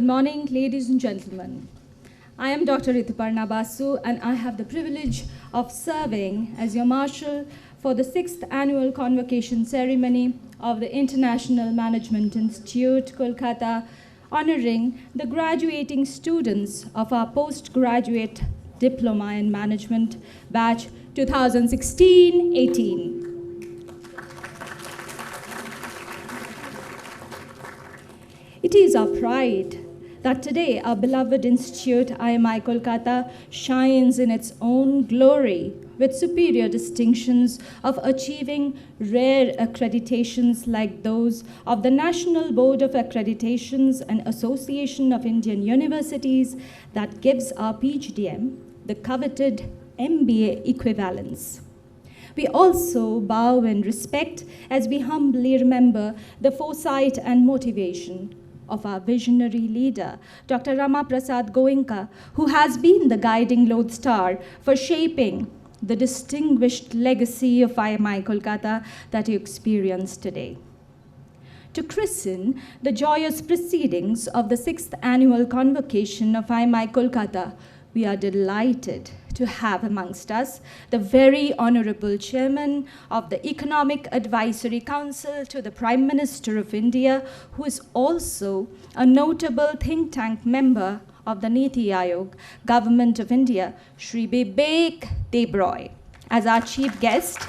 Good morning, ladies and gentlemen. I am Dr. Rituparna Basu, and I have the privilege of serving as your marshal for the 6th Annual Convocation Ceremony of the International Management Institute, Kolkata, honoring the graduating students of our postgraduate Diploma in Management batch 2016-18. It is our pride that today our beloved institute, IMI Kolkata, shines in its own glory with superior distinctions of achieving rare accreditations like those of the National Board of Accreditations and Association of Indian Universities that gives our PGDM the coveted MBA equivalence. We also bow in respect as we humbly remember the foresight and motivation of our visionary leader, Dr. Rama Prasad Goenka, who has been the guiding lodestar for shaping the distinguished legacy of IMI Kolkata that you experience today. To christen the joyous proceedings of the 6th Annual Convocation of IMI Kolkata, we are delighted to have amongst us the very Honorable Chairman of the Economic Advisory Council to the Prime Minister of India, who is also a notable think tank member of the NITI Aayog, Government of India, Shri Bibek Debroy, as our chief guest,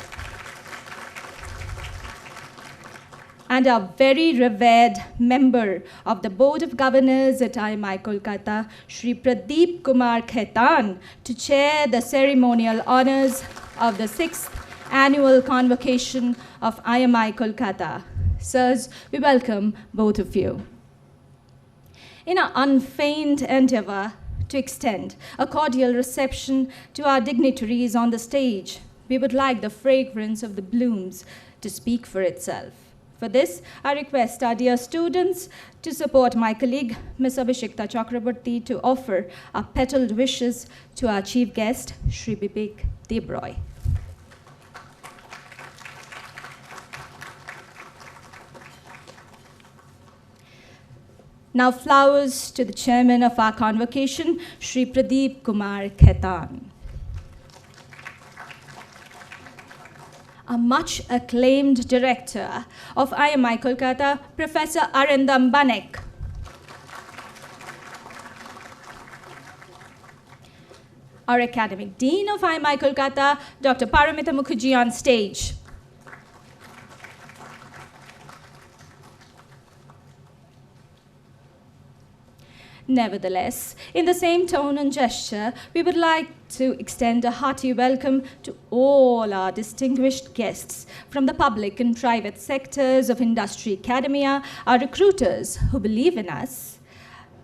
and our very revered member of the Board of Governors at IMI Kolkata, Shri Pradeep Kumar Khaitan, to chair the ceremonial honors of the 6th Annual Convocation of IMI Kolkata. Sirs, we welcome both of you. In our unfeigned endeavor to extend a cordial reception to our dignitaries on the stage, we would like the fragrance of the blooms to speak for itself. For this, I request our dear students to support my colleague, Ms. Abhishekta Chakraborty, to offer our petaled wishes to our chief guest, Shri Bibek Debroy. Now flowers to the chairman of our convocation, Shri Pradeep Kumar Khaitan. A much acclaimed director of IMI Kolkata, Professor Arindam Banek. Our academic dean of IMI Kolkata, Dr. Paramita Mukherjee, on stage. Nevertheless, in the same tone and gesture, we would like to extend a hearty welcome to all our distinguished guests from the public and private sectors of industry, academia, our recruiters who believe in us,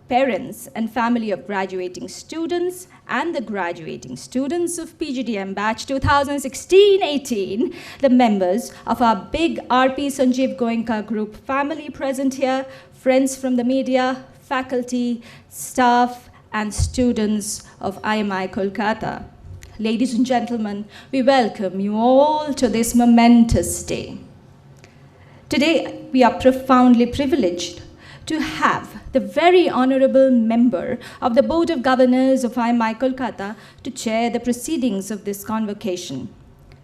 parents and family of graduating students, and the graduating students of PGDM batch 2016-18, the members of our big RP Sanjeev Goenka group family present here, friends from the media, faculty, staff, and students of IMI Kolkata. Ladies and gentlemen, we welcome you all to this momentous day. Today, we are profoundly privileged to have the very honorable member of the Board of Governors of IMI Kolkata to chair the proceedings of this convocation.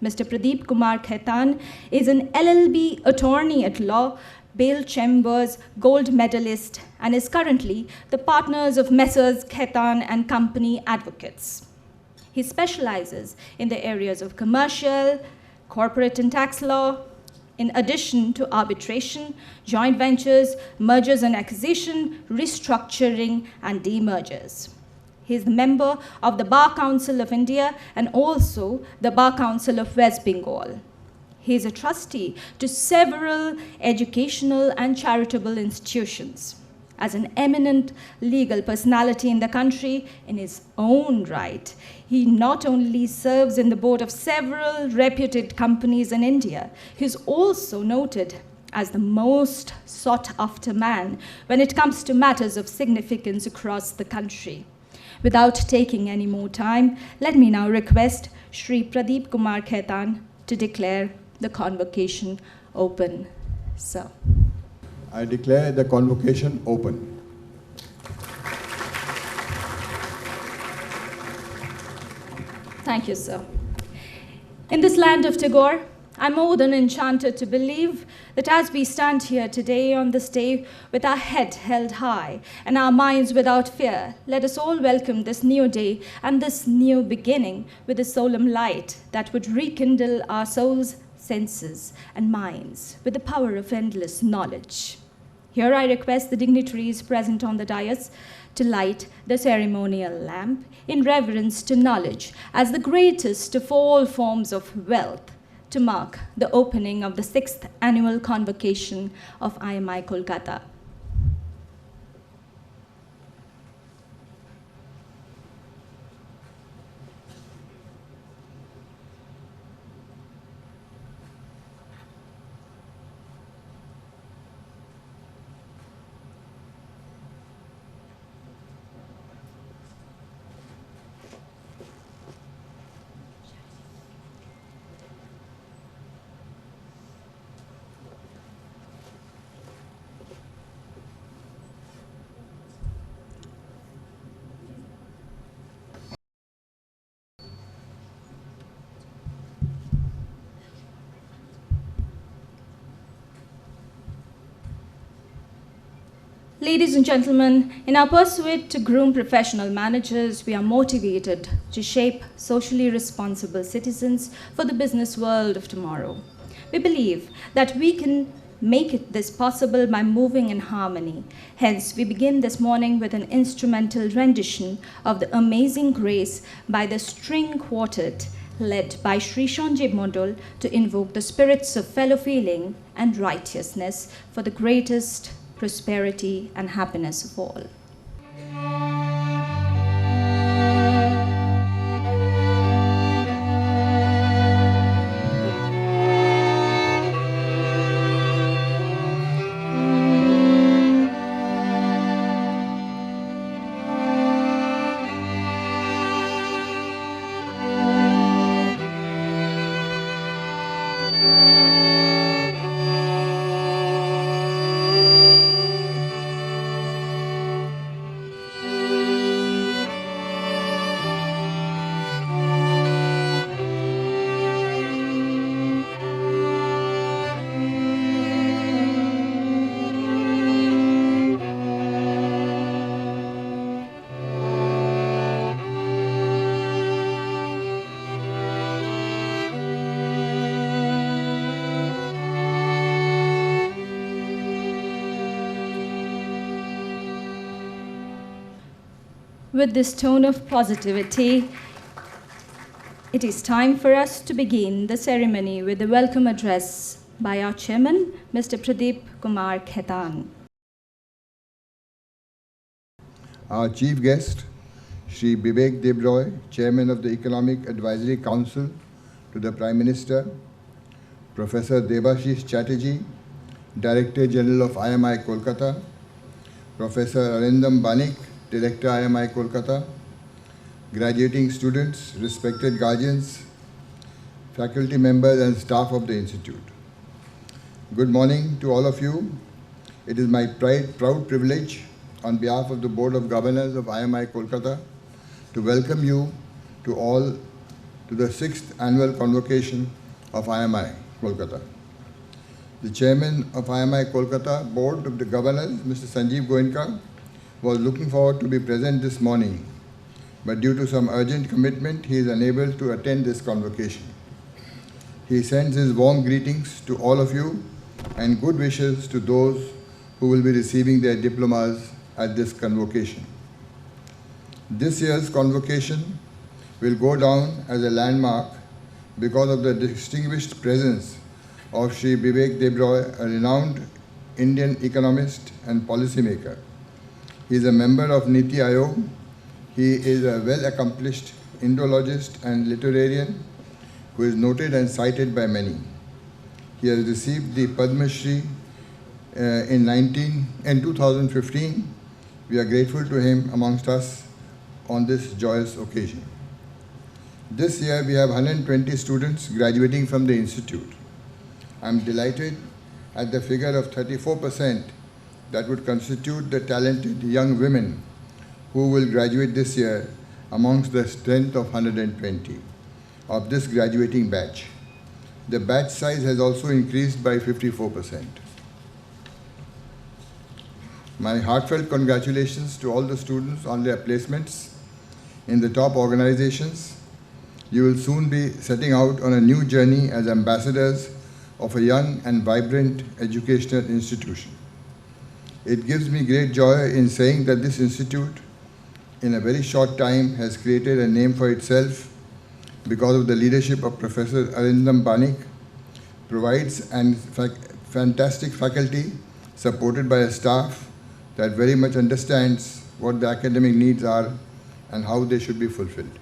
Mr. Pradeep Kumar Khaitan is an LLB attorney at law, Bail Chambers Gold Medalist, and is currently the partners of Messrs. Khaitan and Company Advocates. He specializes in the areas of commercial, corporate and tax law, in addition to arbitration, joint ventures, mergers and acquisition, restructuring, and demergers. He is the member of the Bar Council of India and also the Bar Council of West Bengal. He is a trustee to several educational and charitable institutions. As an eminent legal personality in the country in his own right, he not only serves in the board of several reputed companies in India, he is also noted as the most sought-after man when it comes to matters of significance across the country. Without taking any more time, let me now request Shri Pradeep Kumar Khaitan to declare the convocation open. Sir. I declare the convocation open. Thank you, sir. In this land of Tagore, I'm more than enchanted to believe that as we stand here today on this day with our head held high and our minds without fear, let us all welcome this new day and this new beginning with a solemn light that would rekindle our souls, senses, and minds with the power of endless knowledge. Here I request the dignitaries present on the dais to light the ceremonial lamp in reverence to knowledge as the greatest of all forms of wealth, to mark the opening of the 6th Annual Convocation of IMI Kolkata. Ladies and gentlemen, in our pursuit to groom professional managers, we are motivated to shape socially responsible citizens for the business world of tomorrow. We believe that we can make this possible by moving in harmony. Hence, we begin this morning with an instrumental rendition of the Amazing Grace by the string quartet led by Shri Bibek Debroy to invoke the spirits of fellow feeling and righteousness for the greatest prosperity and happiness of all. With this tone of positivity, it is time for us to begin the ceremony with the welcome address by our chairman, Mr. Pradeep Kumar Khaitan. Our chief guest, Shri Bibek Debroy, Chairman of the Economic Advisory Council to the Prime Minister, Professor Debashish Chatterjee, Director General of IMI Kolkata, Professor Arindam Banik, Director IMI Kolkata, graduating students, respected guardians, faculty members and staff of the Institute. Good morning to all of you. It is my proud privilege on behalf of the Board of Governors of IMI Kolkata to welcome you to all to the 6th Annual Convocation of IMI Kolkata. The Chairman of IMI Kolkata Board of the Governors, Mr. Sanjeev Goenka, was looking forward to be present this morning, but due to some urgent commitment, he is unable to attend this convocation. He sends his warm greetings to all of you and good wishes to those who will be receiving their diplomas at this convocation. This year's convocation will go down as a landmark because of the distinguished presence of Shri Bibek Debroy, a renowned Indian economist and policymaker. He is a member of NITI Aayog. He is a well-accomplished Indologist and literarian who is noted and cited by many. He has received the Padma Shri in 2015. We are grateful to him amongst us on this joyous occasion. This year we have 120 students graduating from the Institute. I am delighted at the figure of 34% that would constitute the talented young women who will graduate this year amongst the strength of 120. of this graduating batch. The batch size has also increased by 54%. My heartfelt congratulations to all the students on their placements in the top organizations. You will soon be setting out on a new journey as ambassadors of a young and vibrant educational institution. It gives me great joy in saying that this institute, in a very short time, has created a name for itself because of the leadership of Professor Arindam Banik, provides fantastic faculty supported by a staff that very much understands what the academic needs are and how they should be fulfilled.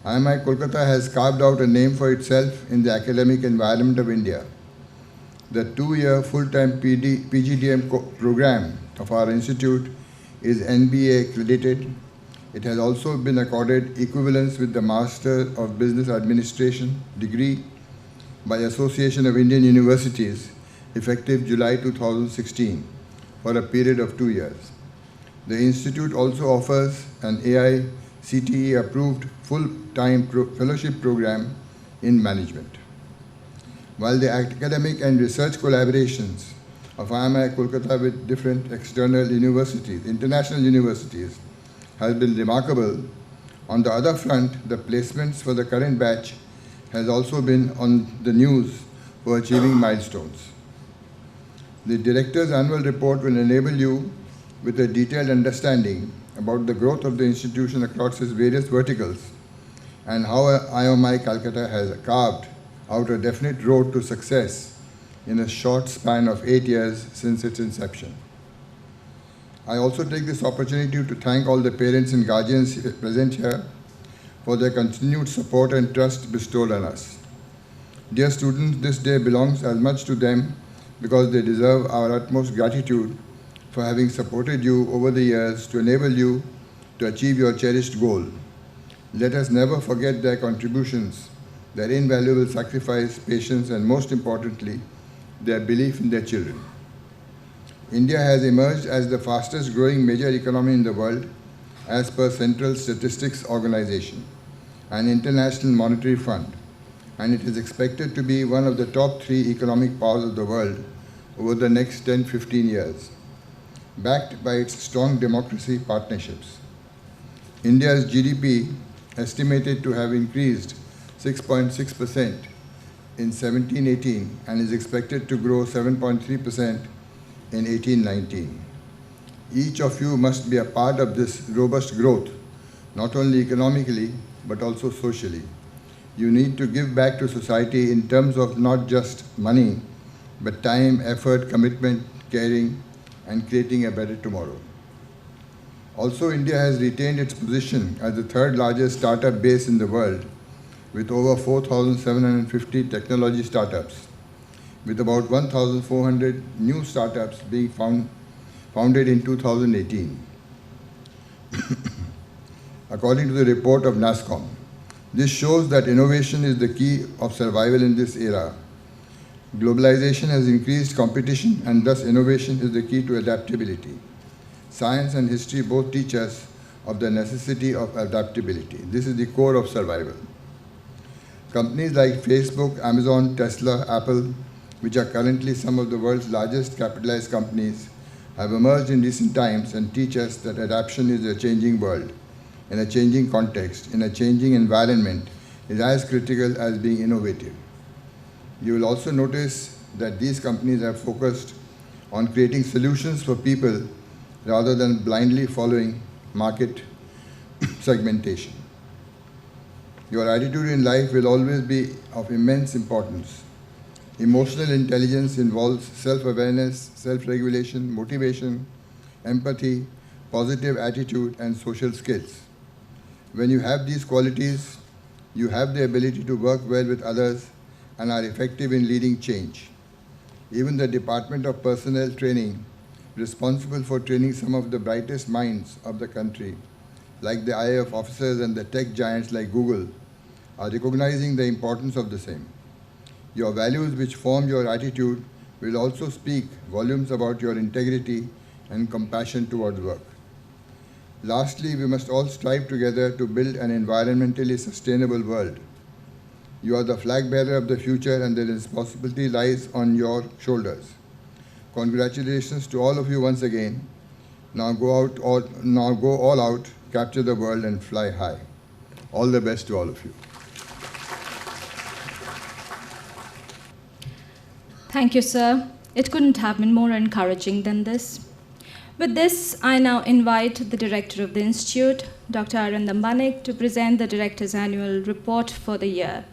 IMI Kolkata has carved out a name for itself in the academic environment of India. The 2-year full-time PGDM program of our institute is NBA accredited. It has also been accorded equivalence with the Master of Business Administration degree by Association of Indian Universities effective July 2016 for a period of 2 years. The institute also offers an AICTE approved full-time fellowship program in management. While the academic and research collaborations of IMI Kolkata with different external universities, international universities, has been remarkable, on the other front, the placements for the current batch has also been on the news for achieving milestones. The Director's annual report will enable you with a detailed understanding about the growth of the institution across its various verticals and how IMI Kolkata has carved out a definite road to success in a short span of 8 years since its inception. I also take this opportunity to thank all the parents and guardians present here for their continued support and trust bestowed on us. Dear students, this day belongs as much to them because they deserve our utmost gratitude for having supported you over the years to enable you to achieve your cherished goal. Let us never forget their contributions, their invaluable sacrifice, patience, and most importantly, their belief in their children. India has emerged as the fastest growing major economy in the world as per Central Statistics Organization and International Monetary Fund, and it is expected to be one of the top 3 economic powers of the world over the next 10-15 years, backed by its strong democracy partnerships. India's GDP estimated to have increased 6.6% in 17-18 and is expected to grow 7.3% in 18-19. Each of you must be a part of this robust growth, not only economically, but also socially. You need to give back to society in terms of not just money, but time, effort, commitment, caring, and creating a better tomorrow. Also, India has retained its position as the 3rd largest startup base in the world, with over 4,750 technology startups, with about 1,400 new startups being founded in 2018. According to the report of NASSCOM, this shows that innovation is the key of survival in this era. Globalization has increased competition, and thus innovation is the key to adaptability. Science and history both teach us of the necessity of adaptability. This is the core of survival. Companies like Facebook, Amazon, Tesla, Apple, which are currently some of the world's largest capitalized companies, have emerged in recent times and teach us that adaptation is a changing world, in a changing context, in a changing environment, is as critical as being innovative. You will also notice that these companies have focused on creating solutions for people rather than blindly following market segmentation. Your attitude in life will always be of immense importance. Emotional intelligence involves self-awareness, self-regulation, motivation, empathy, positive attitude, and social skills. When you have these qualities, you have the ability to work well with others and are effective in leading change. Even the Department of Personnel Training, responsible for training some of the brightest minds of the country, like the IAF officers and the tech giants like Google, are recognizing the importance of the same. Your values, which form your attitude, will also speak volumes about your integrity and compassion towards work. Lastly, we must all strive together to build an environmentally sustainable world. You are the flag bearer of the future and the responsibility lies on your shoulders. Congratulations to all of you once again. Now go all out, capture the world and fly high. All the best to all of you. Thank you, sir. It couldn't have been more encouraging than this. With this, I now invite the Director of the Institute, Dr. Arindam Banik, to present the Director's Annual Report for the year.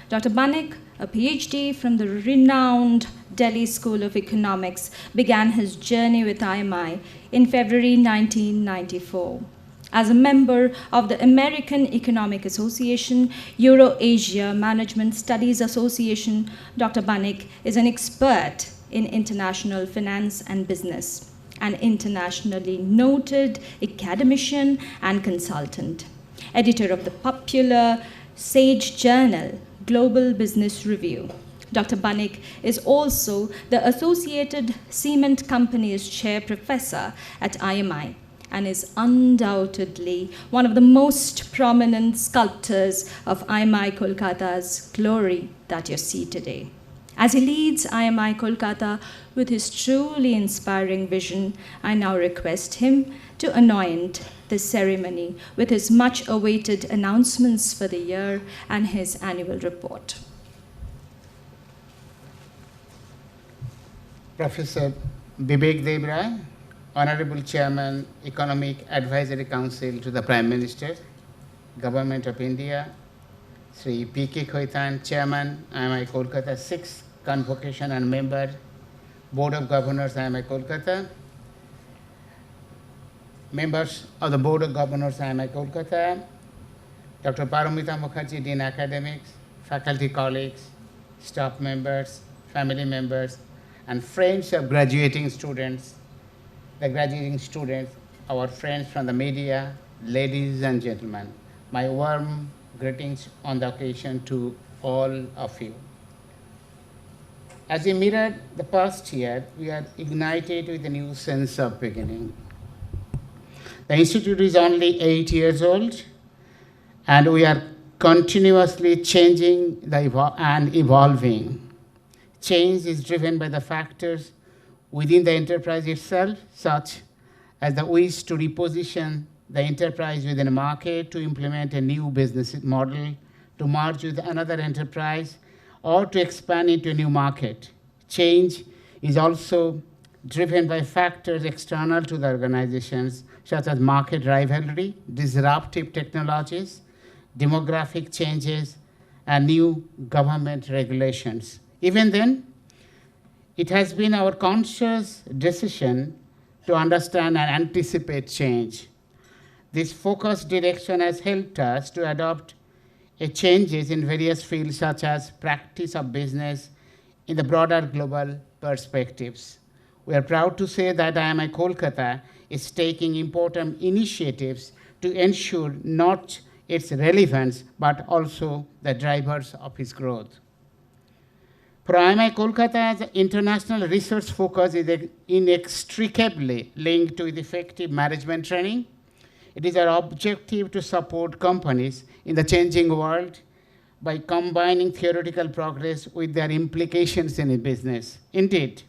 Dr. Banik, a PhD from the renowned Delhi School of Economics, began his journey with IMI in February 1994. As a member of the American Economic Association, Euro-Asia Management Studies Association, Dr. Banik is an expert in international finance and business, an internationally noted academician and consultant, editor of the popular Sage journal, Global Business Review. Dr. Banik is also the Associated Cement Company's chair professor at IMI and is undoubtedly one of the most prominent sculptors of IMI Kolkata's glory that you see today. As he leads IMI Kolkata with his truly inspiring vision, I now request him to anoint this ceremony with his much-awaited announcements for the year and his annual report. Professor Bibek Debroy, Honorable Chairman, Economic Advisory Council to the Prime Minister, Government of India, Shri P.K. Khaitan, Chairman, IMI Kolkata, 6th Convocation and Member, Board of Governors, IMI Kolkata, members of the Board of Governors, IMI Kolkata, Dr. Paramita Mukherjee, Dean Academics, faculty colleagues, staff members, family members, and friends of graduating students, our friends from the media, ladies and gentlemen, my warm greetings on the occasion to all of you. As we mirror the past year, we are ignited with a new sense of beginning. The Institute is only 8 years old, and we are continuously changing and evolving. Change is driven by the factors within the enterprise itself, such as the wish to reposition the enterprise within a market, to implement a new business model, to merge with another enterprise, or to expand into a new market. Change is also driven by factors external to the organizations, such as market rivalry, disruptive technologies, demographic changes, and new government regulations. Even then, it has been our conscious decision to understand and anticipate change. This focused direction has helped us to adopt changes in various fields such as practice of business in the broader global perspectives. We are proud to say that IMI Kolkata is taking important initiatives to ensure not its relevance, but also the drivers of its growth. For IMI Kolkata's international research focus is inextricably linked with effective management training. It is our objective to support companies in the changing world by combining theoretical progress with their implications in business. Indeed,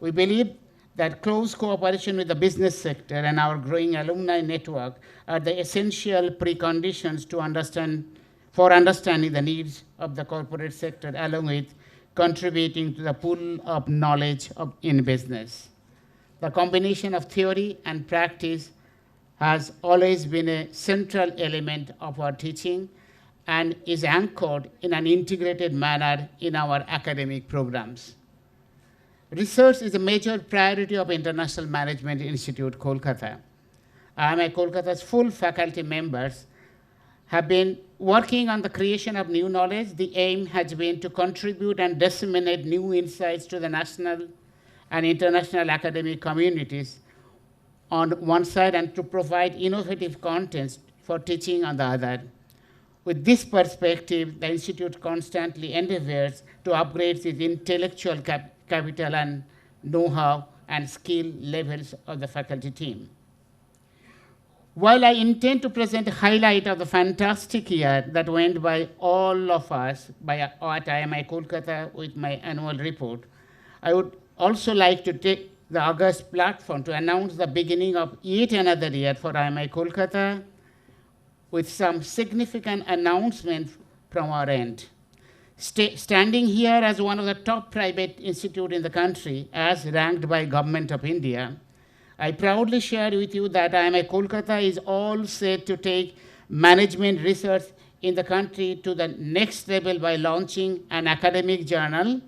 we believe that close cooperation with the business sector and our growing alumni network are the essential preconditions for understanding the needs of the corporate sector, along with contributing to the pool of knowledge in business. The combination of theory and practice has always been a central element of our teaching and is anchored in an integrated manner in our academic programs. Research is a major priority of International Management Institute, Kolkata. IMI Kolkata's full faculty members have been working on the creation of new knowledge. The aim has been to contribute and disseminate new insights to the national and international academic communities on one side, and to provide innovative contents for teaching on the other. With this perspective, the Institute constantly endeavors to upgrade its intellectual capital and know-how and skill levels of the faculty team. While I intend to present a highlight of the fantastic year that went by all of us at IMI Kolkata with my annual report, I would also like to take the August platform to announce the beginning of yet another year for IMI Kolkata with some significant announcements from our end. Standing here as one of the top private institutes in the country, as ranked by Government of India, I proudly share with you that IMI Kolkata is all set to take management research in the country to the next level by launching an academic journal,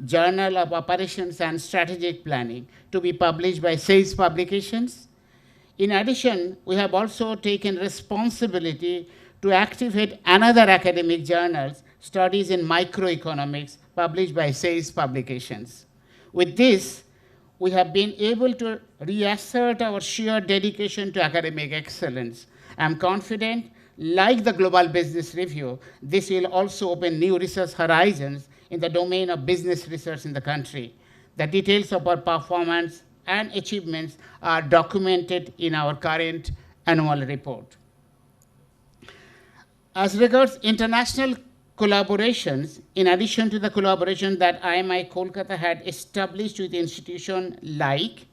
Journal of Operations and Strategic Planning, to be published by SAIS Publications. In addition, we have also taken responsibility to activate another academic journal, Studies in Microeconomics, published by SAIS Publications. With this, we have been able to reassert our sheer dedication to academic excellence. I'm confident, like the Global Business Review, this will also open new research horizons in the domain of business research in the country. The details of our performance and achievements are documented in our current annual report. As regards international collaborations, in addition to the collaboration that IMI Kolkata had established with institutions like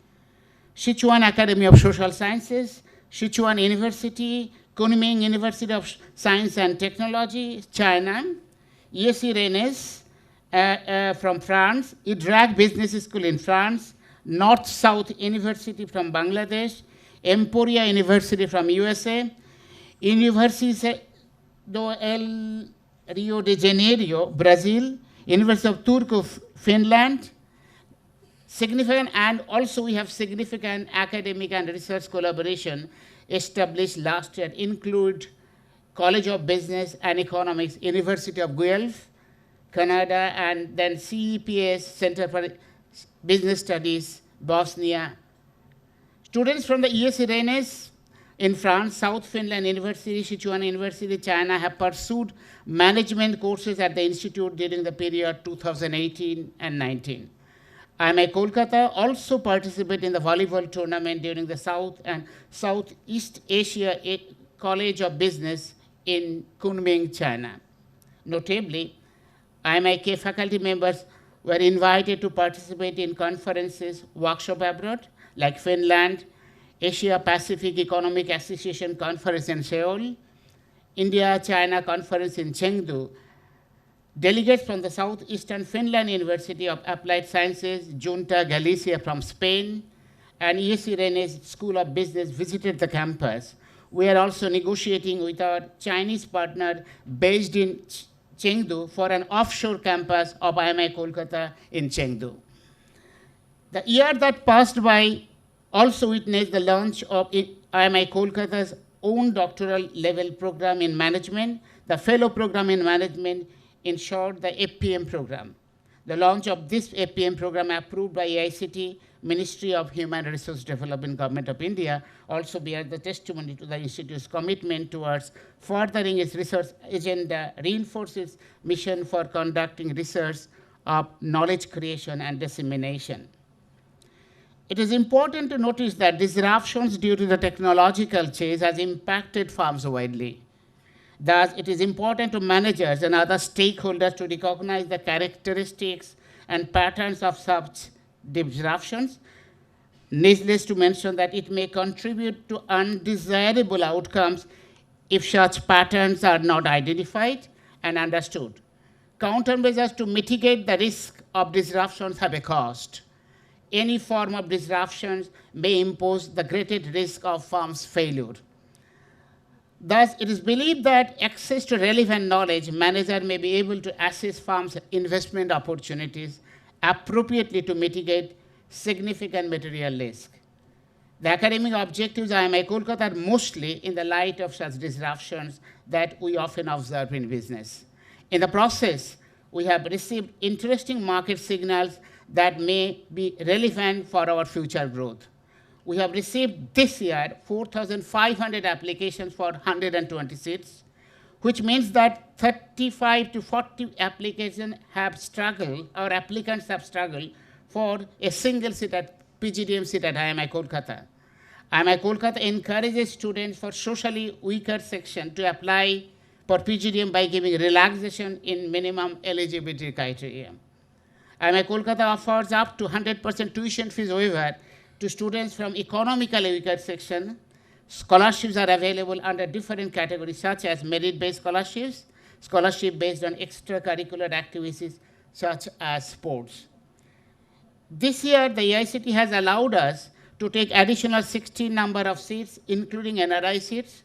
Sichuan Academy of Social Sciences, Sichuan University, Kunming University of Science and Technology, China, ESC Rennes from France, IDRAC Business School in France, North-South University from Bangladesh, Emporia University from USA, Universidade do Rio de Janeiro, Brazil, University of Turku, Finland. Significant, and also we have significant academic and research collaboration established last year, include College of Business and Economics, University of Guelph, Canada, and then CEPS, Center for Business Studies, Bosnia. Students from the ESC Rennes in France, South Finland University, Sichuan University, China have pursued management courses at the institute during the period 2018 and 19. IMI Kolkata also participated in the volleyball tournament during the South and Southeast Asia College of Business in Kunming, China. Notably, IMIK faculty members were invited to participate in conferences, workshops abroad, like Finland, Asia Pacific Economic Association Conference in Seoul, India-China Conference in Chengdu. Delegates from the Southeastern Finland University of Applied Sciences, Junta Galicia from Spain, and ESC Rennes School of Business visited the campus. We are also negotiating with our Chinese partner based in Chengdu for an offshore campus of IMI Kolkata in Chengdu. The year that passed by also witnessed the launch of IMI Kolkata's own doctoral level program in management, the fellow program in management, in short, the FPM program. The launch of this FPM program approved by AICT, Ministry of Human Resource Development, Government of India, also bears the testimony to the Institute's commitment towards furthering its research agenda, reinforces mission for conducting research of knowledge creation and dissemination. It is important to notice that disruptions due to the technological change has impacted firms widely. Thus, it is important to managers and other stakeholders to recognize the characteristics and patterns of such disruptions. Needless to mention that it may contribute to undesirable outcomes if such patterns are not identified and understood. Countermeasures to mitigate the risk of disruptions have a cost. Any form of disruptions may impose the greatest risk of firms' failure. Thus, it is believed that access to relevant knowledge, manager may be able to assess firms' investment opportunities appropriately to mitigate significant material risk. The academic objectives of IMI Kolkata are mostly in the light of such disruptions that we often observe in business. In the process, we have received interesting market signals that may be relevant for our future growth. We have received this year 4,500 applications for 120 seats, which means that 35 to 40 applications have struggled, or applicants have struggled for a single seat at PGDM seat at IMI Kolkata. IMI Kolkata encourages students for socially weaker section to apply for PGDM by giving relaxation in minimum eligibility criteria. IMI Kolkata offers up to 100% tuition fees waiver to students from economically weaker section. Scholarships are available under different categories such as merit-based scholarships, scholarship based on extracurricular activities such as sports. This year, the AICT has allowed us to take additional 16 number of seats, including NRI seats.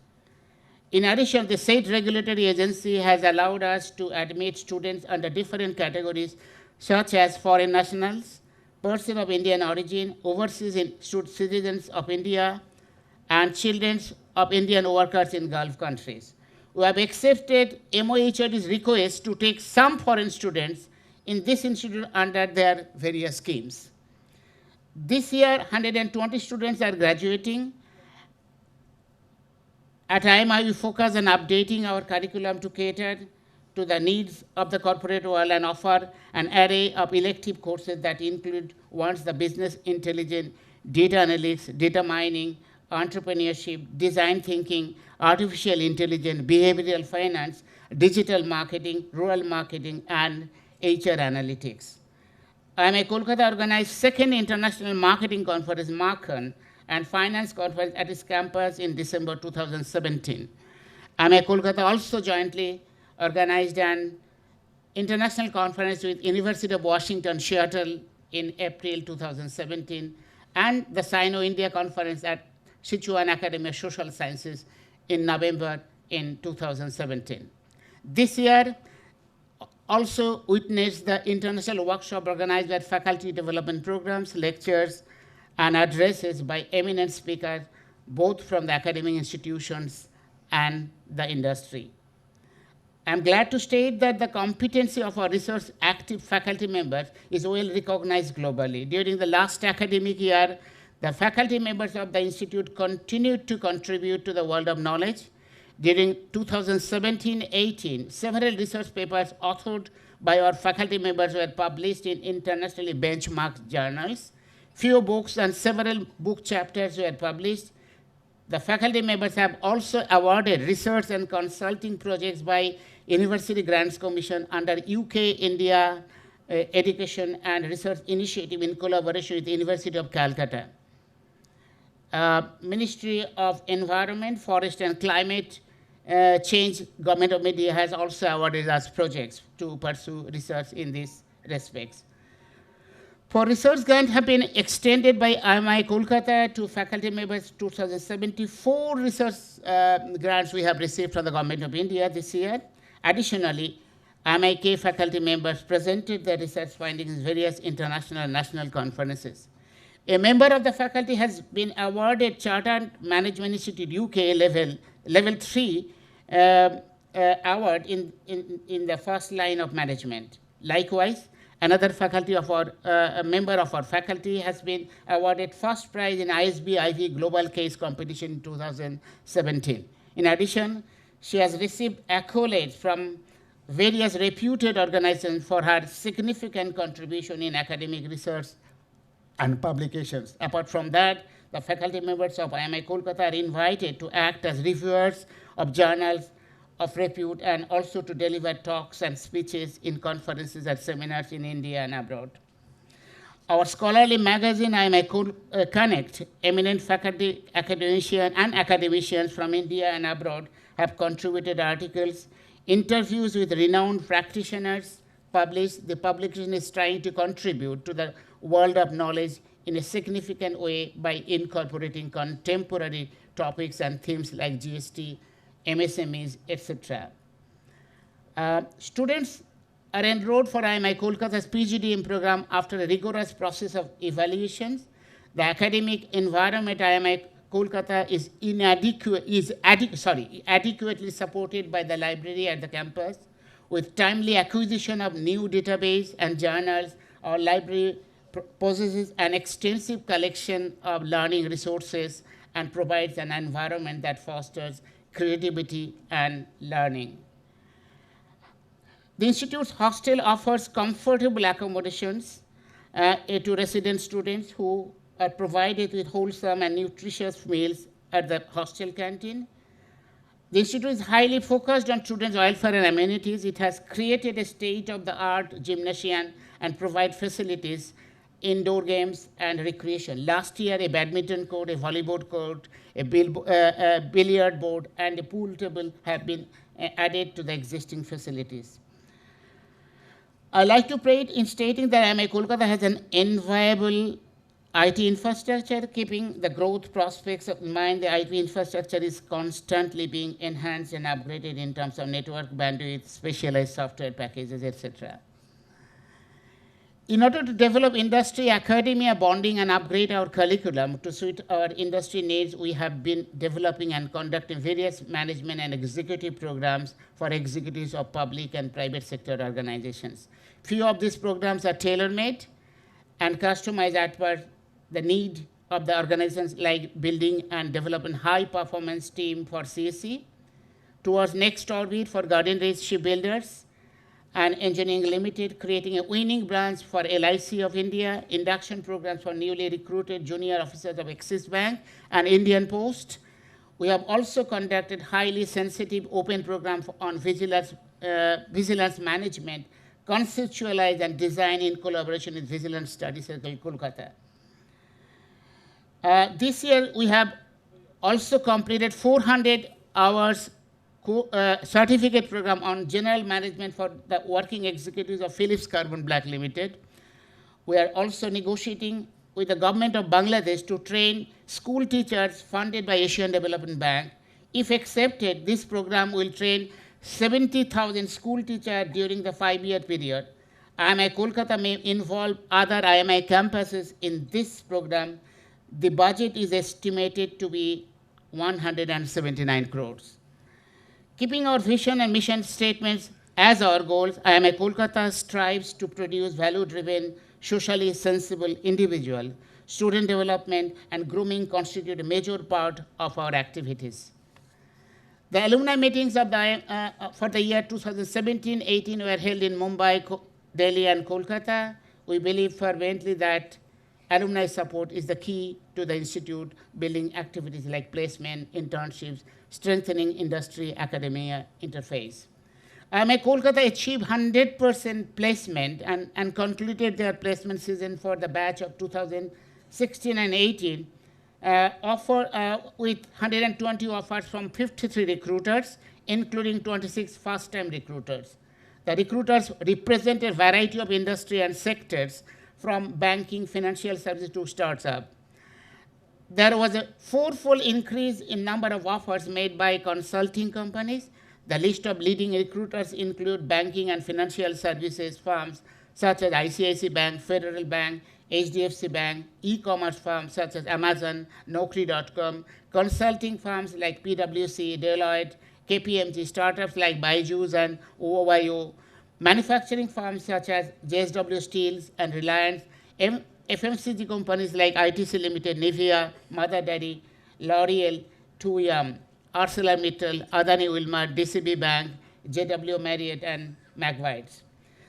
In addition, the state regulatory agency has allowed us to admit students under different categories such as foreign nationals, persons of Indian origin, overseas citizens of India, and children of Indian workers in Gulf countries. We have accepted MOHRD's request to take some foreign students in this institute under their various schemes. This year, 120 students are graduating. At IMI, we focus on updating our curriculum to cater to the needs of the corporate world and offer an array of elective courses that include ones the business intelligence, data analytics, data mining, entrepreneurship, design thinking, artificial intelligence, behavioral finance, digital marketing, rural marketing, and HR analytics. IMI Kolkata organized second International Marketing Conference, MARCON, and Finance Conference at its campus in December 2017. IMI Kolkata also jointly organized an international conference with University of Washington, Seattle in April 2017, and the Sino-India Conference at Sichuan Academy of Social Sciences in November in 2017. This year, also witnessed the international workshop organized by faculty development programs, lectures, and addresses by eminent speakers, both from the academic institutions and the industry. I'm glad to state that the competency of our research active faculty members is well recognized globally. During the last academic year, the faculty members of the institute continued to contribute to the world of knowledge. During 2017-18, several research papers authored by our faculty members were published in internationally benchmarked journals. Few books and several book chapters were published. The faculty members have also awarded research and consulting projects by University Grants Commission under UK-India Education and Research Initiative in collaboration with the University of Calcutta. Ministry of Environment, Forest and Climate Change, Government of India has also awarded us projects to pursue research in these respects. For research grants have been extended by IMI Kolkata to faculty members 2074 research grants we have received from the Government of India this year. Additionally, IMIK faculty members presented their research findings in various international and national conferences. A member of the faculty has been awarded Chartered Management Institute UK level 3 award in the first line of management. Likewise, another faculty of our, a member of our faculty has been awarded first prize in ISB IV Global Case Competition in 2017. In addition, she has received accolades from various reputed organizations for her significant contribution in academic research and publications. Apart from that, the faculty members of IMI Kolkata are invited to act as reviewers of journals of repute and also to deliver talks and speeches in conferences and seminars in India and abroad. Our scholarly magazine, IMI Connect, eminent faculty, academicians from India and abroad have contributed articles, interviews with renowned practitioners published. The publication is trying to contribute to the world of knowledge in a significant way by incorporating contemporary topics and themes like GST, MSMEs, etc. Students are enrolled for IMI Kolkata's PGDM program after a rigorous process of evaluations. The academic environment at IMI Kolkata is adequately supported by the library at the campus. With timely acquisition of new database and journals, our library possesses an extensive collection of learning resources and provides an environment that fosters creativity and learning. The Institute's hostel offers comfortable accommodations to resident students who are provided with wholesome and nutritious meals at the hostel canteen. The institute is highly focused on children's welfare and amenities. It has created a state-of-the-art gymnasium and provide facilities, indoor games and recreation. Last year, a badminton court, a volleyball court, a billiard board, and a pool table have been added to the existing facilities. I'd like to pray in stating that IMI Kolkata has an enviable IT infrastructure. Keeping the growth prospects in mind, the IT infrastructure is constantly being enhanced and upgraded in terms of network bandwidth, specialized software packages, etc. In order to develop industry academia bonding and upgrade our curriculum to suit our industry needs, we have been developing and conducting various management and executive programs for executives of public and private sector organizations. Few of these programs are tailor-made and customized as per the need of the organizations, like building and developing high-performance team for CSC, towards next orbit for Garden Race Shipbuilders, and Engineering Limited, creating a winning branch for LIC of India, induction programs for newly recruited junior officers of Axis Bank and Indian Post. We have also conducted highly sensitive open program on vigilance management, conceptualized and designed in collaboration with Vigilance Study Circle, Kolkata. This year, we have also completed 400 hours certificate program on general management for the working executives of Philips Carbon Black Limited. We are also negotiating with the government of Bangladesh to train school teachers funded by Asian Development Bank. If accepted, this program will train 70,000 school teachers during the 5-year period. IMI Kolkata may involve other IMI campuses in this program. The budget is estimated to be 179 crores. Keeping our vision and mission statements as our goals, IMI Kolkata strives to produce value-driven, socially sensible individual. Student development and grooming constitute a major part of our activities. The alumni meetings of for the year 2017-18 were held in Mumbai, Delhi, and Kolkata. We believe fervently that alumni support is the key to the institute, building activities like placement, internships, strengthening industry-academia interface. IMI Kolkata achieved 100% placement and concluded their placement season for the batch of 2016 and 18 with 120 offers from 53 recruiters, including 26 first-time recruiters. The recruiters represent a variety of industry and sectors, from banking, financial services to startup. There was a 4-fold increase in number of offers made by consulting companies. The list of leading recruiters include banking and financial services firms such as ICICI Bank, Federal Bank, HDFC Bank, e-commerce firms such as Amazon, Naukri.com, consulting firms like PwC, Deloitte, KPMG, startups like Byju's and OYO, manufacturing firms such as JSW Steels and Reliance, FMCG companies like ITC Limited, Nivea, Mother Dairy, L'Oreal, 2M, ArcelorMittal, Adani Wilmar, DCB Bank, JW Marriott, and McVitie's.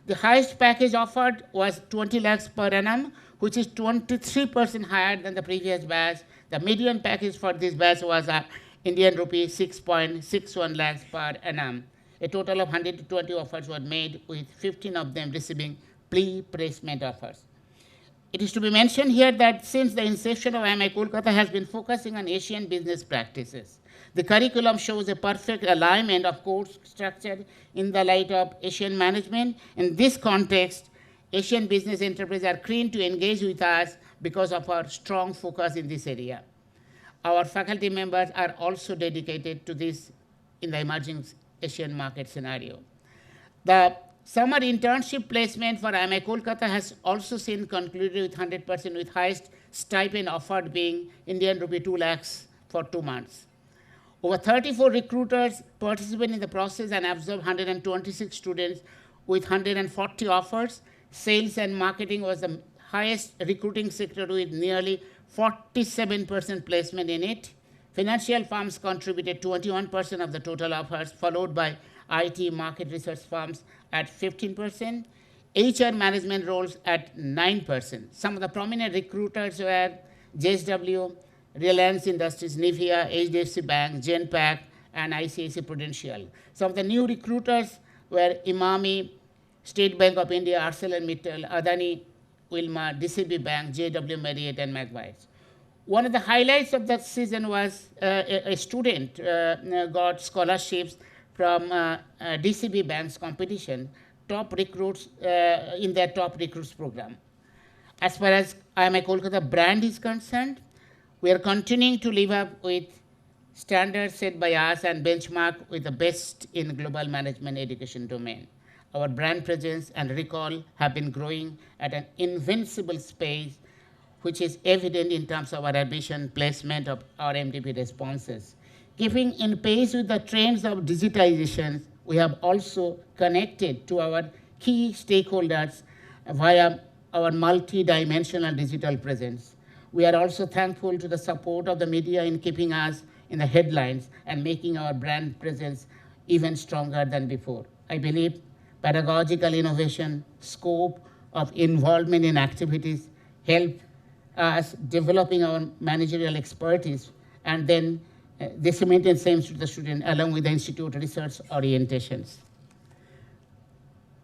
The highest package offered was 20 lakhs per annum, which is 23% higher than the previous batch. The median package for this batch was Indian rupee 6.61 lakhs per annum. A total of 120 offers were made, with 15 of them receiving pre-placement offers. It is to be mentioned here that since the inception of IMI Kolkata has been focusing on Asian business practices. The curriculum shows a perfect alignment of course structure in the light of Asian management. In this context, Asian business enterprises are keen to engage with us because of our strong focus in this area. Our faculty members are also dedicated to this in the emerging Asian market scenario. The summer internship placement for IMI Kolkata has also seen concluded with 100%, with highest stipend offered being Indian rupee 2 lakhs for 2 months. Over 34 recruiters participated in the process and absorbed 126 students with 140 offers. Sales and marketing was the highest recruiting sector with nearly 47% placement in it. Financial firms contributed 21% of the total offers, followed by IT market research firms at 15%, HR management roles at 9%. Some of the prominent recruiters were JSW, Reliance Industries, Nivea, HDFC Bank, Genpact, and ICICI Prudential. Some of the new recruiters were Imami, State Bank of India, ArcelorMittal, Adani, Wilmar, DCB Bank, JW Marriott, and Magvites. One of the highlights of that season was a student got scholarships from DCB Bank's competition, top recruits in their top recruits program. As far as IMI Kolkata brand is concerned, we are continuing to live up with standards set by us and benchmark with the best in global management education domain. Our brand presence and recall have been growing at an invincible pace, which is evident in terms of our ambition placement of our MDP responses. Keeping in pace with the trends of digitization, we have also connected to our key stakeholders via our multi-dimensional digital presence. We are also thankful to the support of the media in keeping us in the headlines and making our brand presence even stronger than before. I believe pedagogical innovation, scope of involvement in activities help us developing our managerial expertise and then disseminating same to the student along with the institute research orientations.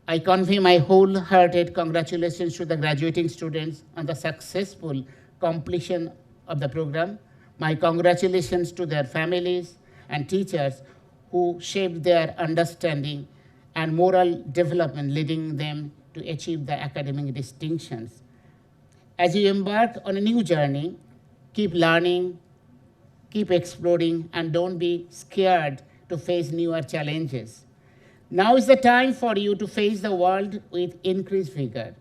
I convey my wholehearted congratulations to the graduating students on the successful completion of the program. My congratulations to their families and teachers who shaped their understanding and moral development, leading them to achieve the academic distinctions. As you embark on a new journey, keep learning, keep exploring, and don't be scared to face newer challenges. Now is the time for you to face the world with increased vigor.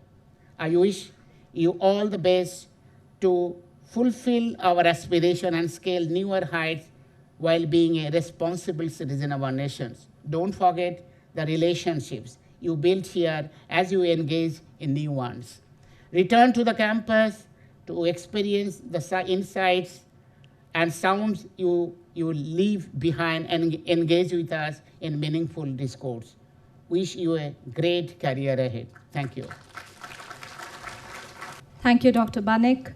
I wish you all the best to fulfill our aspiration and scale newer heights while being a responsible citizen of our nations. Don't forget the relationships you build here as you engage in new ones. Return to the campus to experience the insights and sounds you leave behind and engage with us in meaningful discourse. Wish you a great career ahead. Thank you. Thank you, Dr. Banik.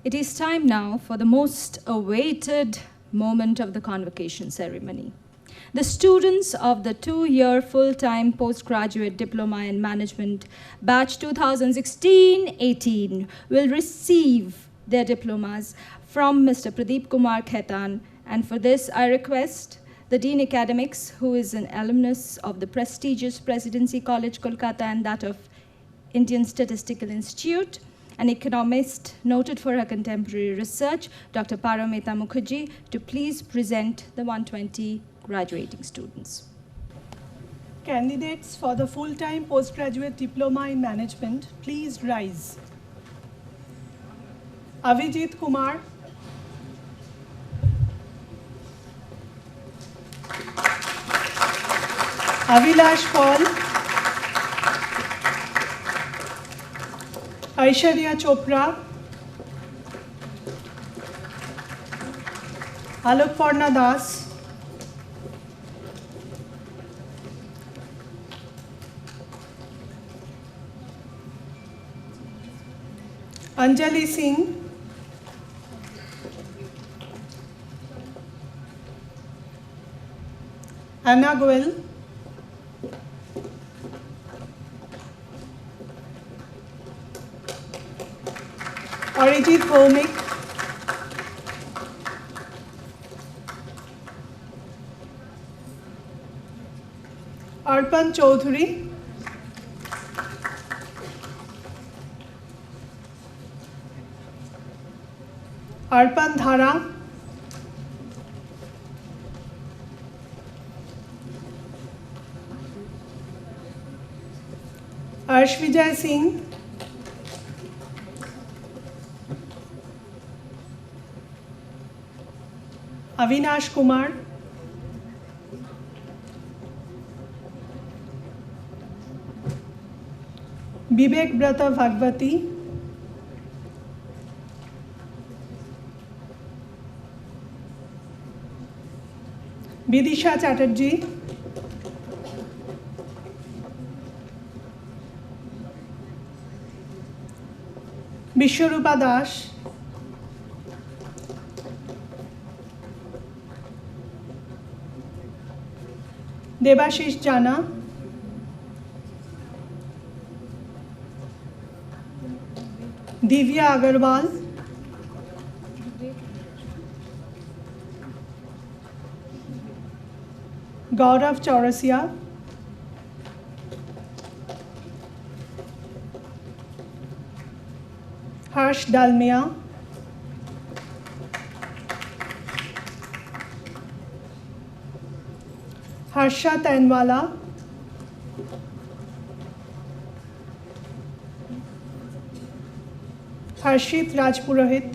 It is time now for the most awaited moment of the convocation ceremony. The students of the 2-year full-time postgraduate diploma in management batch 2016-18 will receive their diplomas from Mr. Pradeep Kumar Khaitan, and for this I request the Dean Academics, who is an alumnus of the prestigious Presidency College Kolkata and that of Indian Statistical Institute, an economist noted for her contemporary research, Dr. Paramita Mukherjee, to please present the 120 graduating students. Candidates for the full-time postgraduate diploma in management, please rise. Avijit Kumar, Avilash Paul, Aishwarya Chopra, Alokparna Das, Anjali Singh, Anna Goel, Arijit Bhomik, Arpan Chaudhary, Arpan Dhara, Arshvijay Singh, Avinash Kumar, Bibek Brata Bhagwati, Bidisha Chatterjee, Bishwarupa Das, Debashish Jana, Divya Agarwal, Gaurav Chaurasia, Harsh Dalmia, Harsha Tainwala, Harshit Rajpurohit,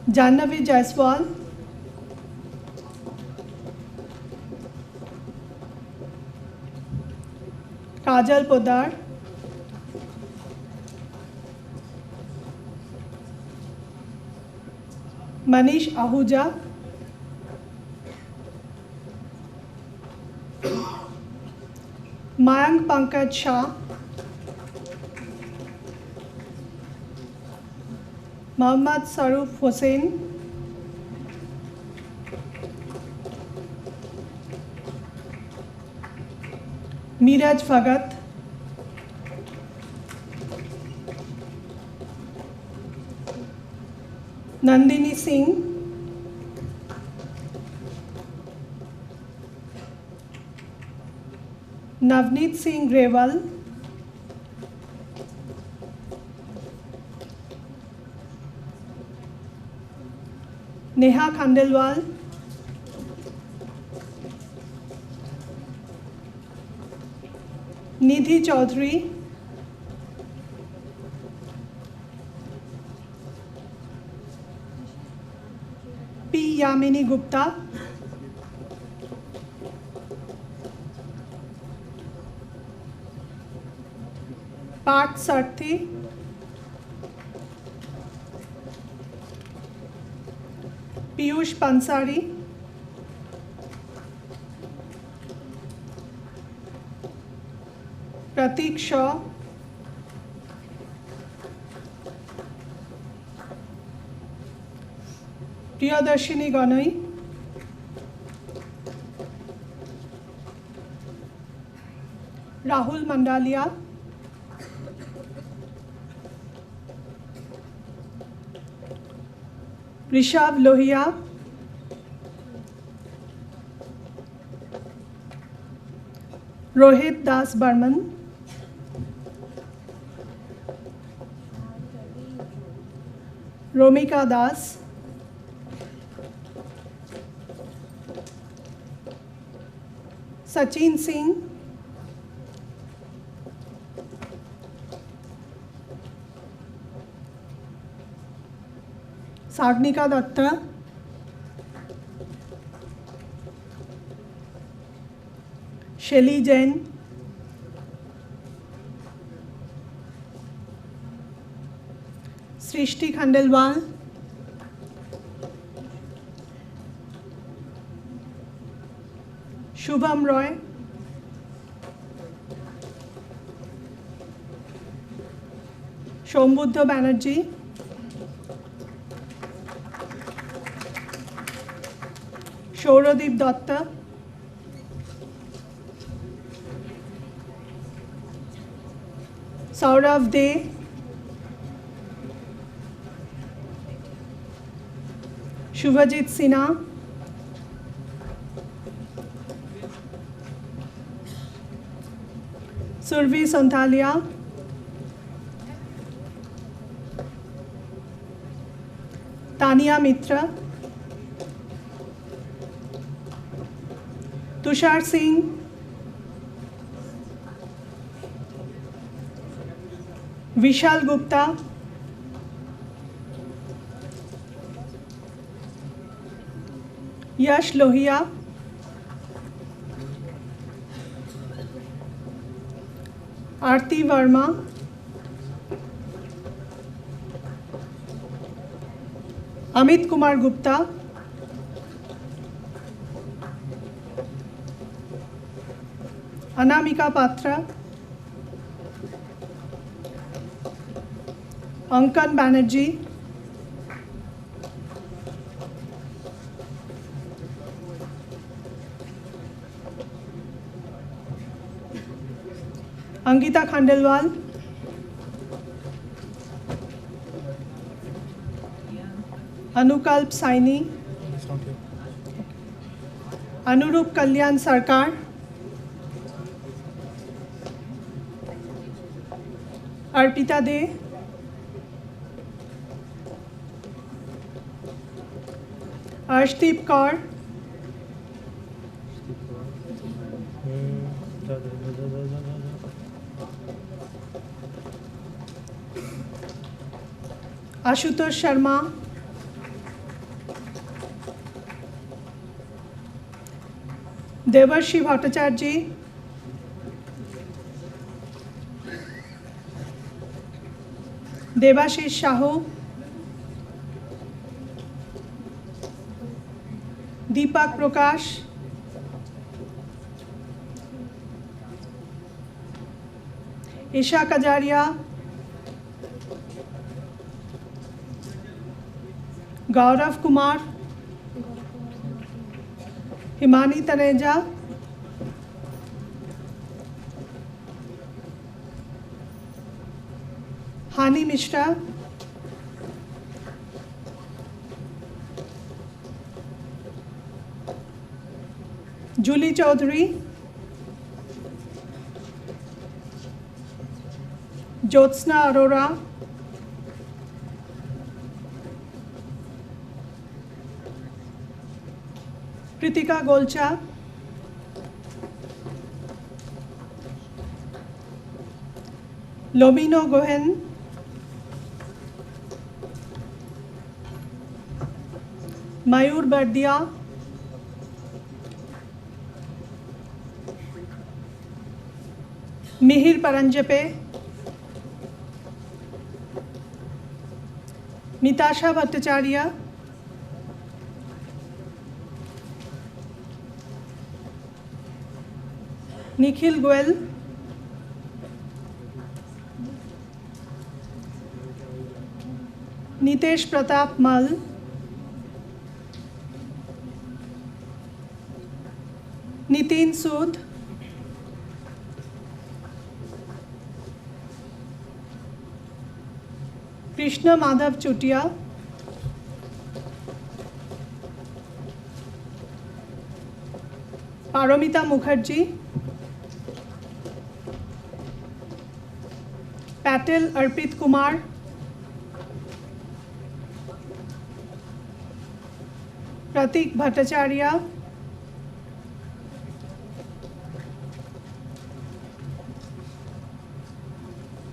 Jannavi Jaiswal, Kajal Podar, Manish Ahuja, Mayank Pankaj Shah, Mohammad Saruf Hussain, Miraj Bhagat, Nandini Singh, Navneet Singh Grewal, Neha Khandelwal, Nidhi Chaudhary, P. Yamini Gupta, Parth Sarthi, Piyush Pansari, Pratik Shaw, Priyadarshini Ganai, Rahul Mandalia, Rishabh Lohia, Rohit Das Barman, Romika Das, Sachin Singh, Sagnika Datta, Shelly Jain, Srishti Khandelwal, Shubham Roy, Shombuddha Banerjee, Shauradip Datta, Saurav De, Shubhajit Sinha, Survi Santalia, Tania Mitra, Tushar Singh, Vishal Gupta, Yash Lohia, Aarti Verma, Amit Kumar Gupta, Anamika Patra, Ankan Banerjee, Angita Khandelwal, Anukalp Saini, Anurup Kalyan Sarkar, Arpita De, Arshdeep Kaur, Ashutosh Sharma, Devarshi Bhattacharya, Devashish Shahu, Deepak Prakash, Isha Kajaria, Gaurav Kumar, Himani Taneja, Hani Mishra, Julie Chaudhary, Jyotsna Arora, Kritika Golcha, Lomino Gohen, Mayur Bardia, Mihir Paranjape, Mitasha Bhattacharya, Nikhil Goel, Nitesh Pratap Mal, Nitin Sood, Krishna Madhav Chutia, Paramita Mukherjee, Patel Arpit Kumar, Pratik Bhattacharya,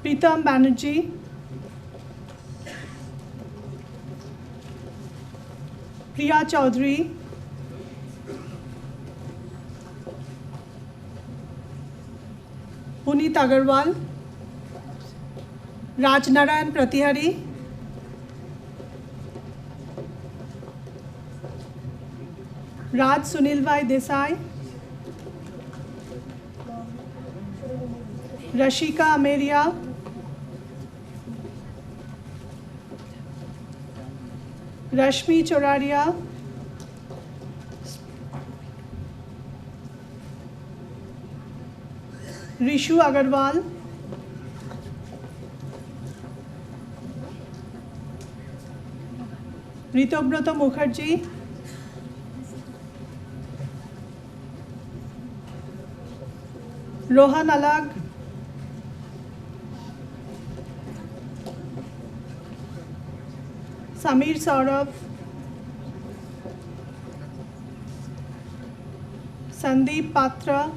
Pritam Banerjee, Priya Chaudhary, Puneet Agarwal, Raj Narayan Pratihari, Raj Sunilbhai Desai, Rashika Ameria, Rashmi Choraria, Rishu Agarwal, Ritobrata Mukherjee, Rohan Alag, Samir Saurabh, Sandeep Patra,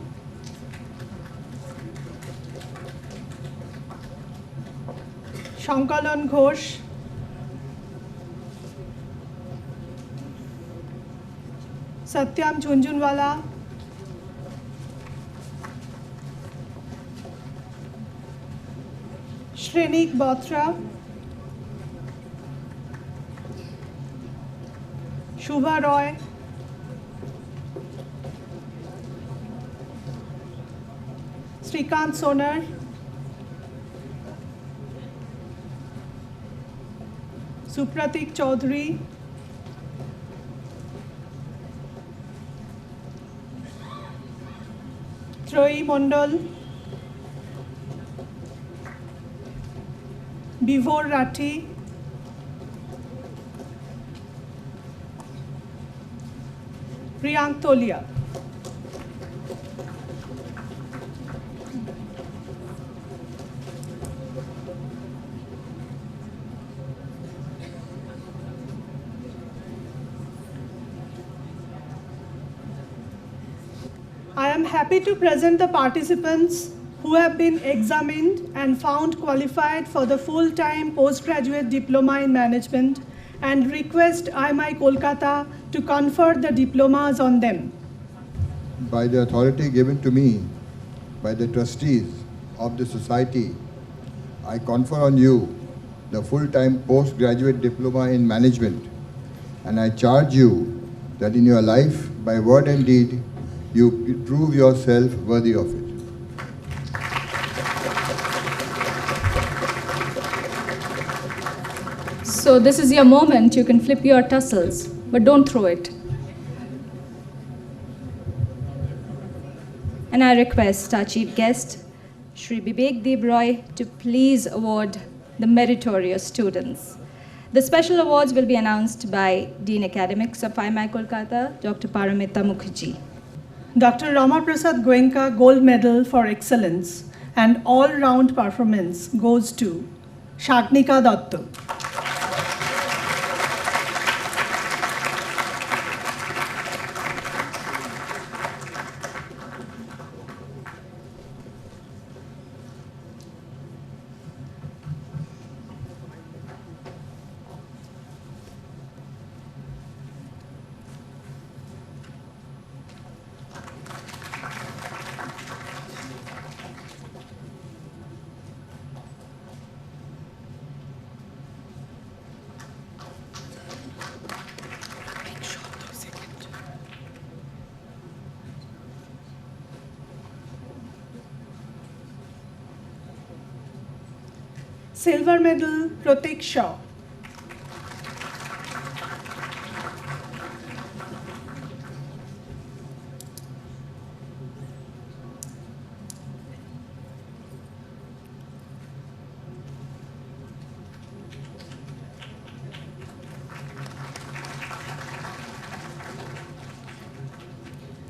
Shankalan Ghosh, Satyam Jhunjhunwala, Shrenik Bothra, Shubha Roy, Srikant Sonar, Supratik Chaudhary, Troy Mondal, Bivor Rathi, Priyank Tolia. I am happy to present the participants who have been examined and found qualified for the full-time postgraduate diploma in management and request IMI Kolkata to confer the diplomas on them. By the authority given to me by the trustees of the society, I confer on you the full-time postgraduate diploma in management, and I charge you that in your life, by word and deed, you prove yourself worthy of it. So this is your moment. You can flip your tassels, but don't throw it. And I request our chief guest, Shri Bibek Debroy, to please award the meritorious students. The special awards will be announced by Dean Academics of IMI Kolkata, Dr. Paramita Mukherjee. Dr. Rama Prasad Goenka Gold Medal for Excellence and all-round performance goes to Shagnika Datta. Silver Medal Pratik Shaw.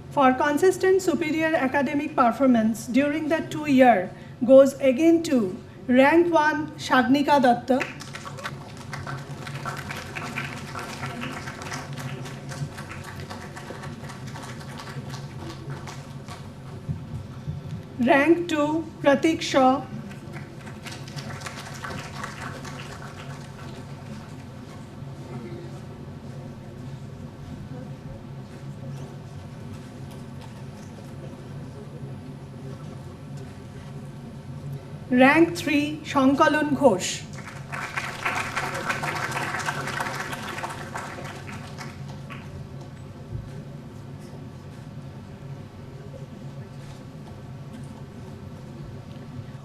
For consistent superior academic performance during the 2 year goes again to Rank 1 Shagnika Datta, Rank 2 Pratik Shaw, Rank 3 Shankalun Ghosh.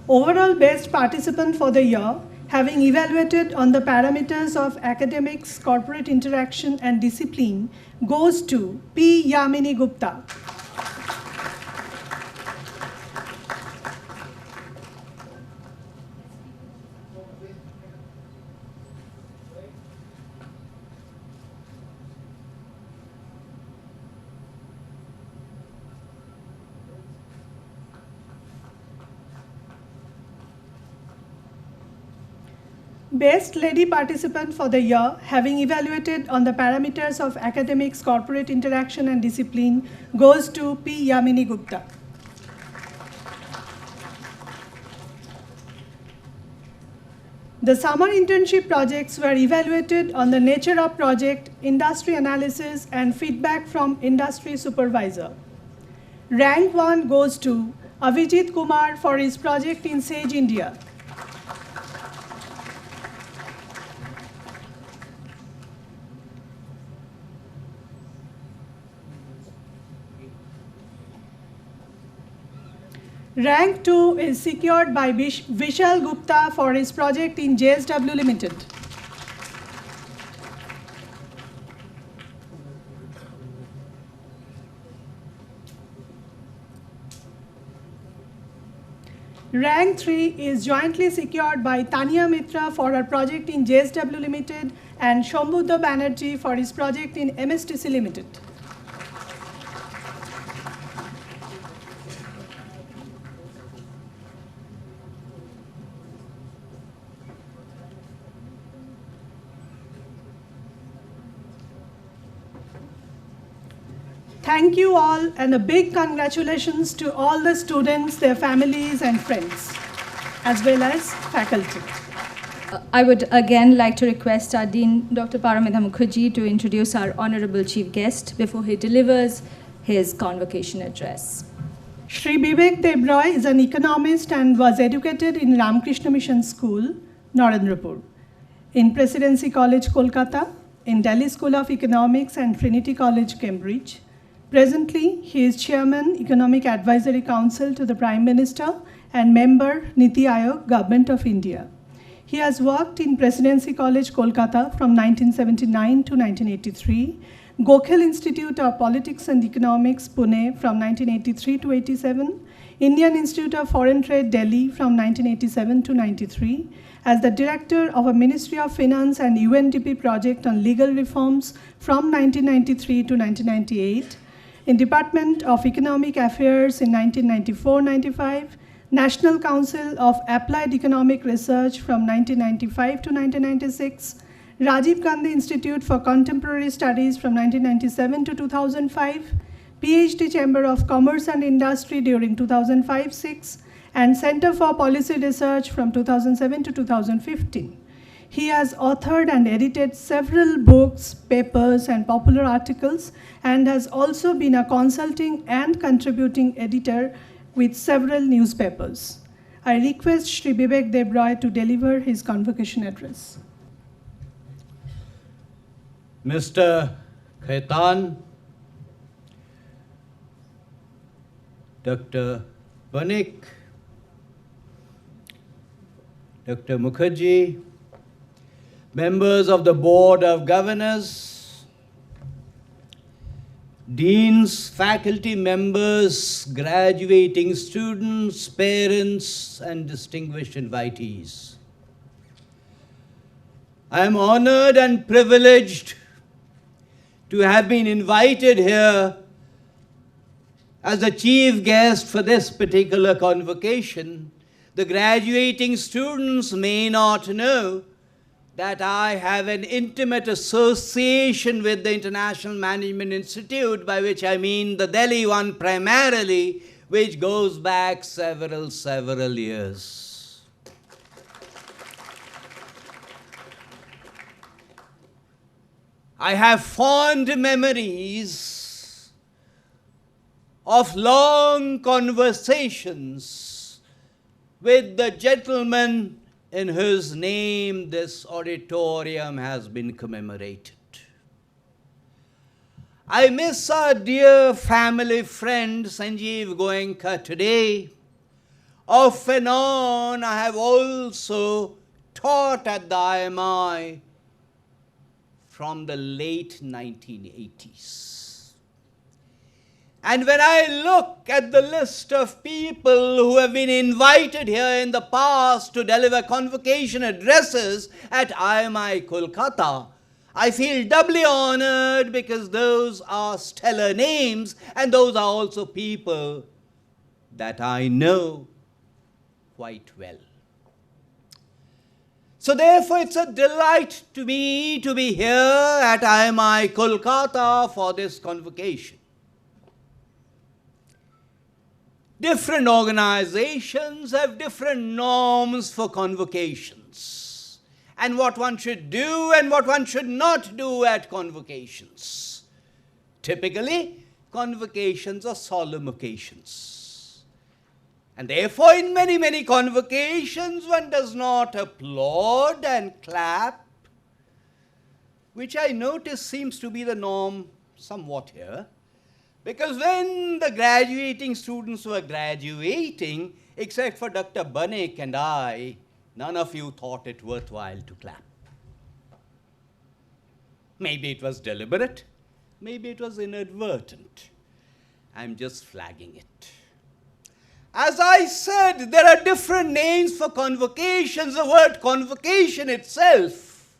Overall best participant for the year, having evaluated on the parameters of academics, corporate interaction and discipline, goes to P. Yamini Gupta. Best lady participant for the year, having evaluated on the parameters of academics, corporate interaction and discipline, goes to P. Yamini Gupta. The summer internship projects were evaluated on the nature of project, industry analysis and feedback from industry supervisor. Rank 1 goes to Avijit Kumar for his project in Sage India. Rank 2 is secured by Vishal Gupta for his project in JSW Limited. Rank 3 is jointly secured by Tania Mitra for her project in JSW Limited and Shambhuddha Banerjee for his project in MSTC Limited. Thank you all, and a big congratulations to all the students, their families and friends, as well as faculty. I would again like to request our Dean, Dr. Paramita Mukherjee, to introduce our Honorable Chief Guest before he delivers his convocation address. Shri Bibek Debroy is an economist and was educated in Ramakrishna Mission School, Narendrapur, in Presidency College, Kolkata, in Delhi School of Economics and Trinity College, Cambridge. Presently, he is Chairman, Economic Advisory Council to the Prime Minister and member, NITI Aayog, Government of India. He has worked in Presidency College, Kolkata from 1979 to 1983, Gokhale Institute of Politics and Economics, Pune from 1983 to 87, Indian Institute of Foreign Trade, Delhi from 1987 to 93, as the director of a Ministry of Finance and UNDP project on legal reforms from 1993 to 1998, in Department of Economic Affairs in 1994-95, National Council of Applied Economic Research from 1995 to 1996, Rajiv Gandhi Institute for Contemporary Studies from 1997 to 2005, PhD Chamber of Commerce and Industry during 2005-06, and Center for Policy Research from 2007 to 2015. He has authored and edited several books, papers, and popular articles, and has also been a consulting and contributing editor with several newspapers. I request Shri Bibek Debroy to deliver his convocation address. Mr. Khaitan, Dr. Banik, Dr. Mukherjee, members of the Board of Governors, deans, faculty members, graduating students, parents, and distinguished invitees. I am honored and privileged to have been invited here as the chief guest for this particular convocation. The graduating students may not know that I have an intimate association with the International Management Institute, by which I mean the Delhi one primarily, which goes back several years. I have fond memories of long conversations with the gentleman in whose name this auditorium has been commemorated. I miss our dear family friend Sanjeev Goenka today. Off and on, I have also taught at the IMI from the late 1980s. And when I look at the list of people who have been invited here in the past to deliver convocation addresses at IMI Kolkata, I feel doubly honored because those are stellar names and those are also people that I know quite well. So therefore, it's a delight to me to be here at IMI Kolkata for this convocation. Different organizations have different norms for convocations, and what one should do and what one should not do at convocations. Typically, convocations are solemn occasions. And therefore, in many convocations, one does not applaud and clap, which I notice seems to be the norm somewhat here. Because when the graduating students were graduating, except for Dr. Banik and I, none of you thought it worthwhile to clap. Maybe it was deliberate, maybe it was inadvertent. I'm just flagging it. As I said, there are different names for convocations. The word convocation itself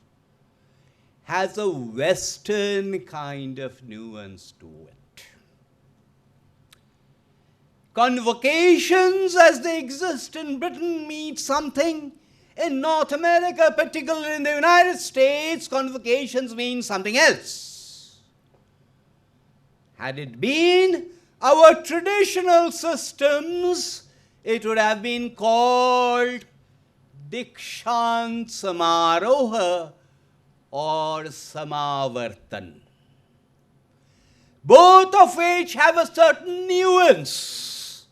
has a Western kind of nuance to it. Convocations as they exist in Britain mean something. In North America, particularly in the United States, convocations mean something else. Had it been our traditional systems, it would have been called Dikshant Samaroha or Samavartan, both of which have a certain nuance.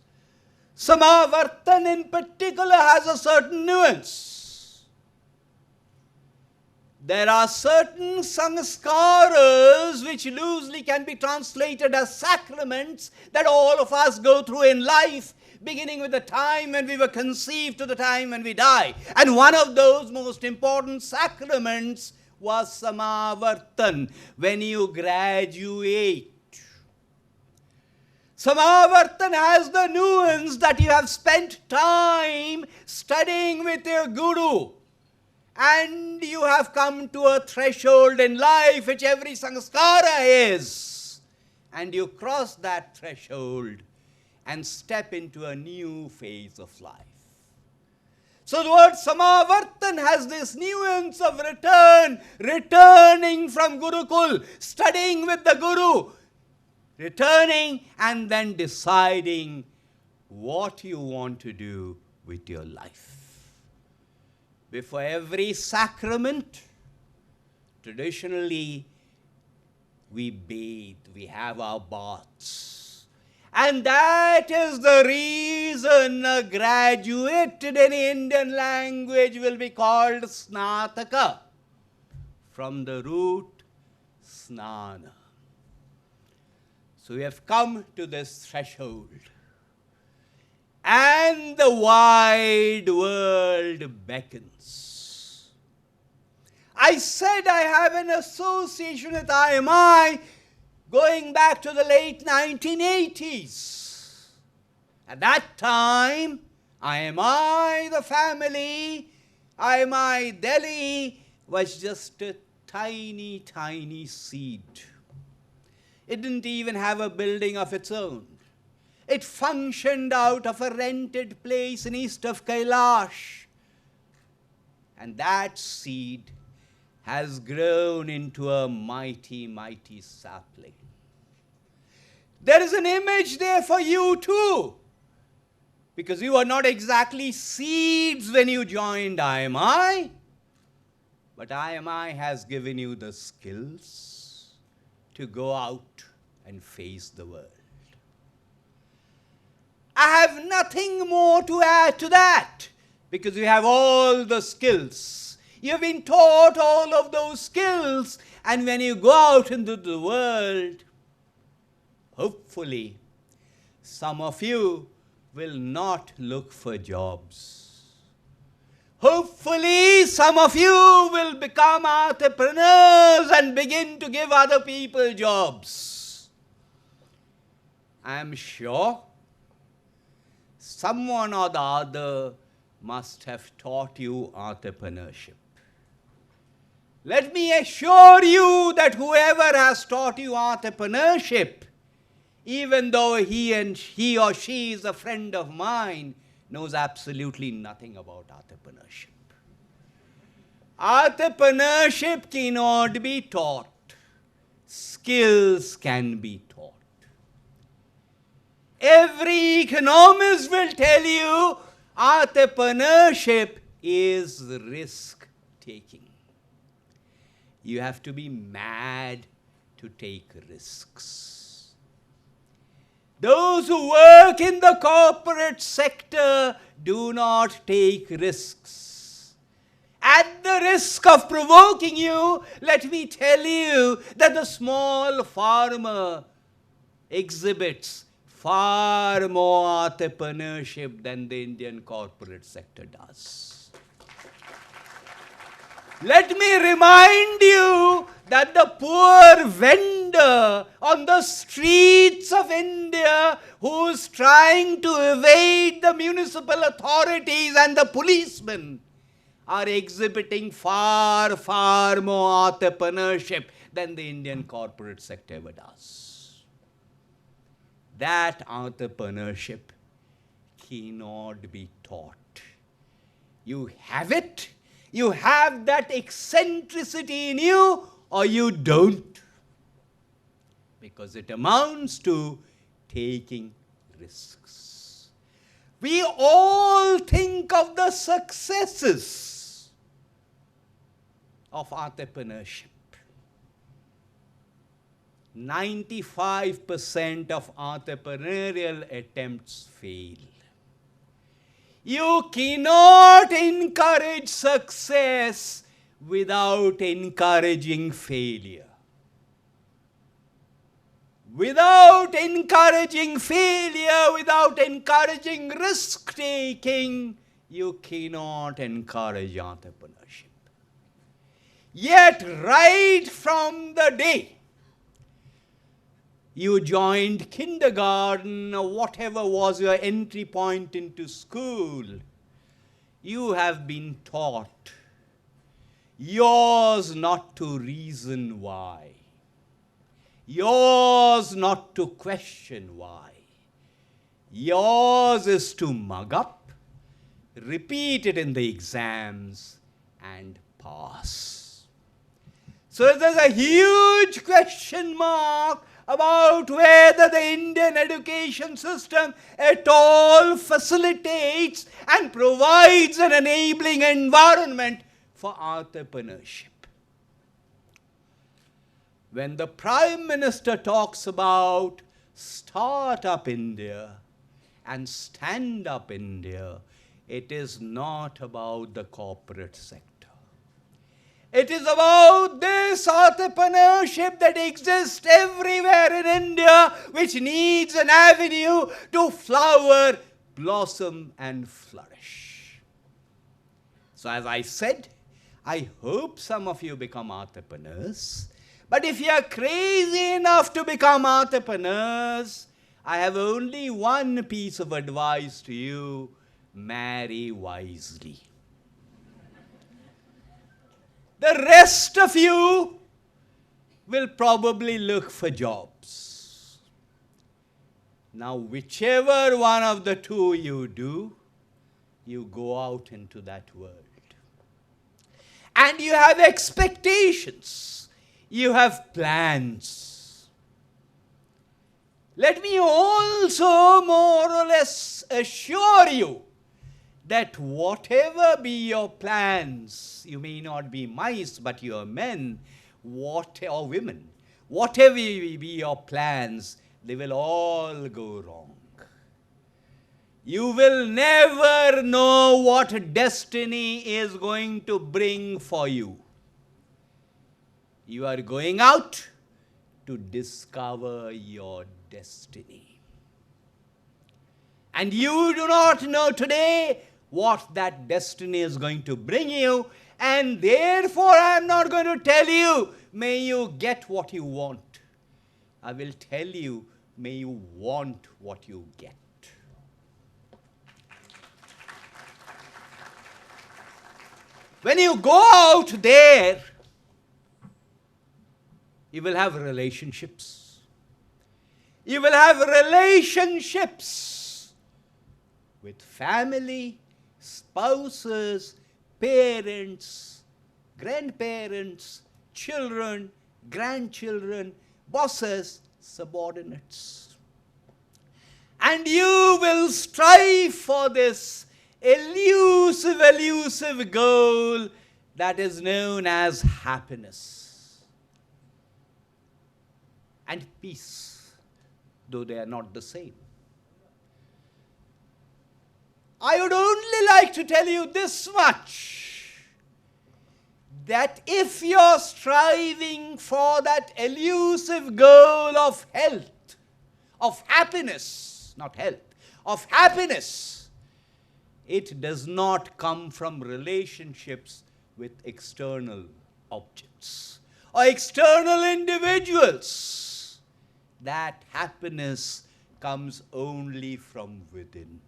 Samavartan in particular has a certain nuance. There are certain sanskaras which loosely can be translated as sacraments that all of us go through in life, beginning with the time when we were conceived to the time when we die. And one of those most important sacraments was Samavartan, when you graduate. Samavartan has the nuance that you have spent time studying with your guru, and you have come to a threshold in life which every sanskara is, and you cross that threshold and step into a new phase of life. So the word Samavartan has this nuance of returning from Gurukul, studying with the Guru, returning and then deciding what you want to do with your life. Before every sacrament, traditionally, we bathe, we have our baths. And that is the reason a graduate in any Indian language will be called Snataka, from the root Snana. So we have come to this threshold, and the wide world beckons. I said I have an association with IMI going back to the late 1980s. At that time, IMI, the family, IMI Delhi was just a tiny, tiny seed. It didn't even have a building of its own. It functioned out of a rented place in east of Kailash. And that seed has grown into a mighty, mighty sapling. There is an image there for you too, because you are not exactly seeds when you joined IMI, but IMI has given you the skills to go out and face the world. I have nothing more to add to that, because you have all the skills. You have been taught all of those skills, and when you go out into the world, hopefully, some of you will not look for jobs. Hopefully, some of you will become entrepreneurs and begin to give other people jobs. I am sure someone or the other must have taught you entrepreneurship. Let me assure you that whoever has taught you entrepreneurship, even though he or she is a friend of mine, knows absolutely nothing about entrepreneurship. Entrepreneurship cannot be taught. Skills can be taught. Every economist will tell you entrepreneurship is risk-taking. You have to be mad to take risks. Those who work in the corporate sector do not take risks. At the risk of provoking you, let me tell you that the small farmer exhibits far more entrepreneurship than the Indian corporate sector does. Let me remind you that the poor vendor vendor on the streets of India who's trying to evade the municipal authorities and the policemen are exhibiting far, far more entrepreneurship than the Indian corporate sector ever does. That entrepreneurship cannot be taught. You have it, you have that eccentricity in you, or you don't. Because it amounts to taking risks. We all think of the successes of entrepreneurship. 95% of entrepreneurial attempts fail. You cannot encourage success without encouraging failure. Without encouraging failure, without encouraging risk-taking, you cannot encourage entrepreneurship. Yet, right from the day you joined kindergarten or whatever was your entry point into school, you have been taught yours not to reason why, yours not to question why, yours is to mug up, repeat it in the exams, and pass. So there's a huge question mark about whether the Indian education system at all facilitates and provides an enabling environment for entrepreneurship. When the Prime Minister talks about Start Up India and Stand Up India, it is not about the corporate sector. It is about this entrepreneurship that exists everywhere in India, which needs an avenue to flower, blossom, and flourish. So as I said, I hope some of you become entrepreneurs. But if you are crazy enough to become entrepreneurs, I have only one piece of advice to you: marry wisely. The rest of you will probably look for jobs. Now, whichever one of the two you do, you go out into that world. And you have expectations. You have plans. Let me also more or less assure you that whatever be your plans, you may not be mice, but you are men or women, whatever be your plans, they will all go wrong. You will never know what destiny is going to bring for you. You are going out to discover your destiny. And you do not know today what that destiny is going to bring you, and therefore I am not going to tell you, may you get what you want. I will tell you, may you want what you get. When you go out there, you will have relationships. You will have relationships with family, spouses, parents, grandparents, children, grandchildren, bosses, subordinates. And you will strive for this elusive goal that is known as happiness and peace, though they are not the same. I would only like to tell you this much, that if you're striving for that elusive goal of health, of happiness, not health, of happiness, it does not come from relationships with external objects, or external individuals. That happiness comes only from within.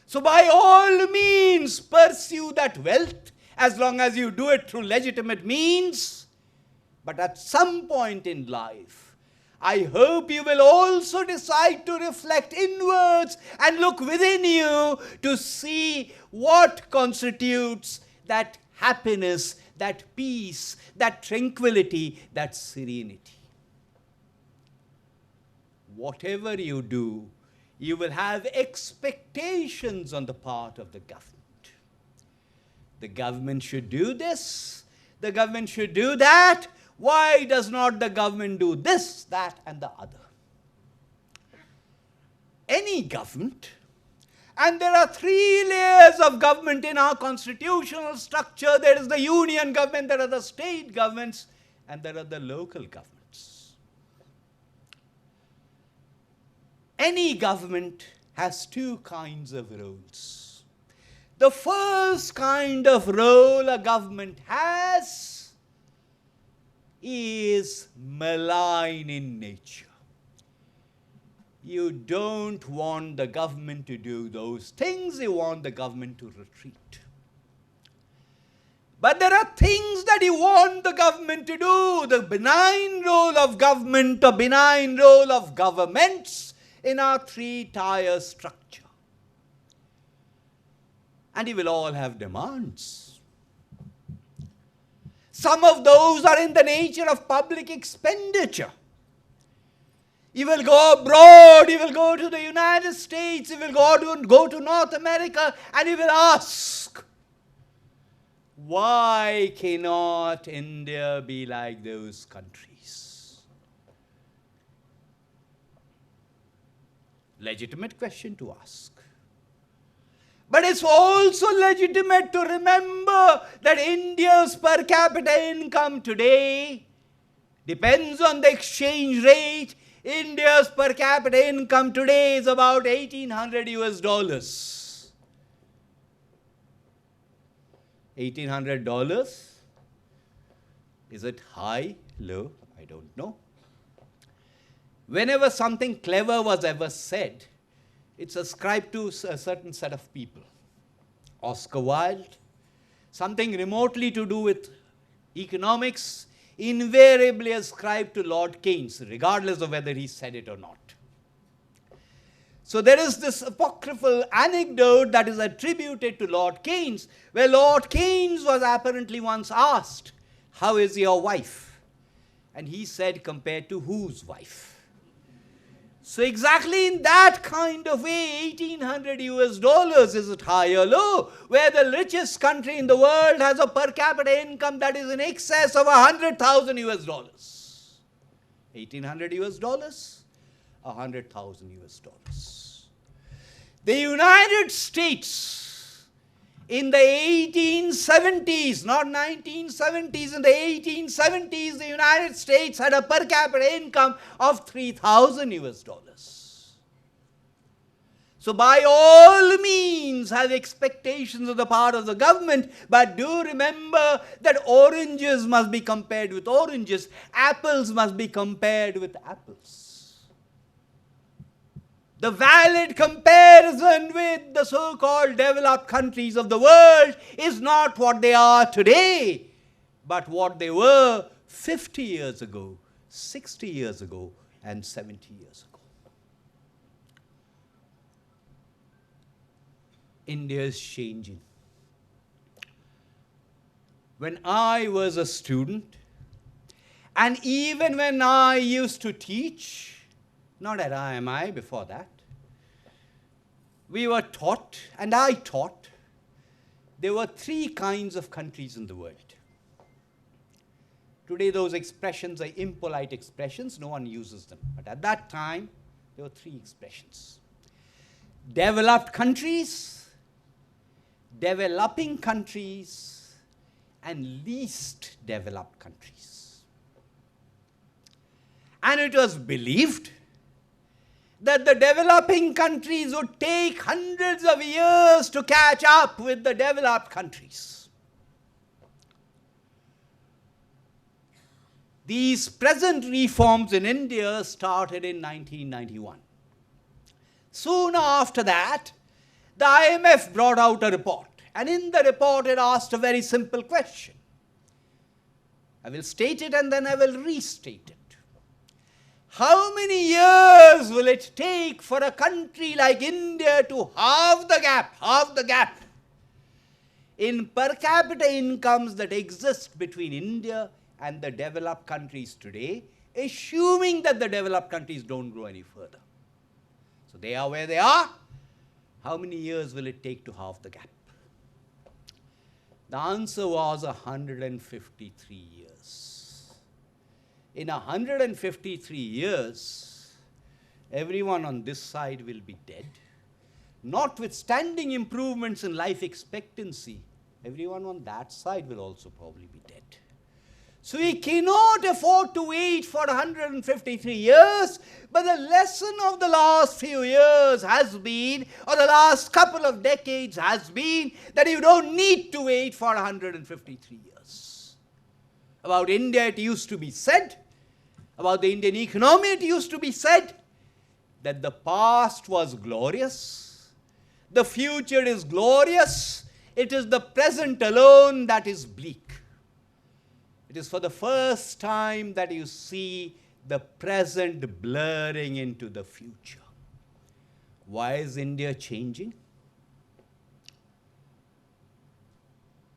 So by all means, pursue that wealth as long as you do it through legitimate means. But at some point in life, I hope you will also decide to reflect inwards and look within you to see what constitutes that happiness, that peace, that tranquility, that serenity. Whatever you do, you will have expectations on the part of the government. The government should do this, the government should do that. Why does not the government do this, that, and the other? Any government, and there are three layers of government in our constitutional structure. There is the union government, there are the state governments, and there are the local governments. Any government has two kinds of roles. The first kind of role a government has is malign in nature. You don't want the government to do those things, you want the government to retreat. But there are things that you want the government to do. The benign role of government, or benign role of governments in our three-tier structure. And you will all have demands. Some of those are in the nature of public expenditure. You will go abroad, you will go to the United States, you will go to North America, and you will ask, why cannot India be like those countries? Legitimate question to ask. But it's also legitimate to remember that India's per capita income today depends on the exchange rate. India's per capita income today is about $1,800 US. $1,800? Is it high, low? I don't know. Whenever something clever was ever said, it's ascribed to a certain set of people. Oscar Wilde, something remotely to do with economics, invariably ascribed to Lord Keynes, regardless of whether he said it or not. So there is this apocryphal anecdote that is attributed to Lord Keynes, where Lord Keynes was apparently once asked, "How is your wife?" And he said, "Compared to whose wife?" So exactly in that kind of way, $1,800 US, is it high or low? Where the richest country in the world has a per capita income that is in excess of $100,000 US. $1,800 US, $100,000 US. The United States in the 1870s, not 1970s, in the 1870s, the United States had a per capita income of $3,000 US. So by all means have expectations on the part of the government, but do remember that oranges must be compared with oranges, apples must be compared with apples. The valid comparison with the so-called developed countries of the world is not what they are today, but what they were 50 years ago, 60 years ago, and 70 years ago. India is changing. When I was a student, and even when I used to teach, not at IMI, before that, we were taught, and I taught, there were three kinds of countries in the world. Today those expressions are impolite expressions, no one uses them. But at that time, there were three expressions. Developed countries, developing countries, and least developed countries. And it was believed that the developing countries would take hundreds of years to catch up with the developed countries. These present reforms in India started in 1991. Soon after that, the IMF brought out a report. And in the report, it asked a very simple question. I will state it and then I will restate it. How many years will it take for a country like India to halve the gap in per capita incomes that exist between India and the developed countries today, assuming that the developed countries don't grow any further? So they are where they are. How many years will it take to halve the gap? The answer was 153 years. In 153 years, everyone on this side will be dead. Notwithstanding improvements in life expectancy, everyone on that side will also probably be dead. So we cannot afford to wait for 153 years, but the lesson of the last few years has been, or the last couple of decades has been, that you don't need to wait for 153 years. About India, it used to be said, about the Indian economy, it used to be said, that the past was glorious, the future is glorious, it is the present alone that is bleak. It is for the first time that you see the present blurring into the future. Why is India changing?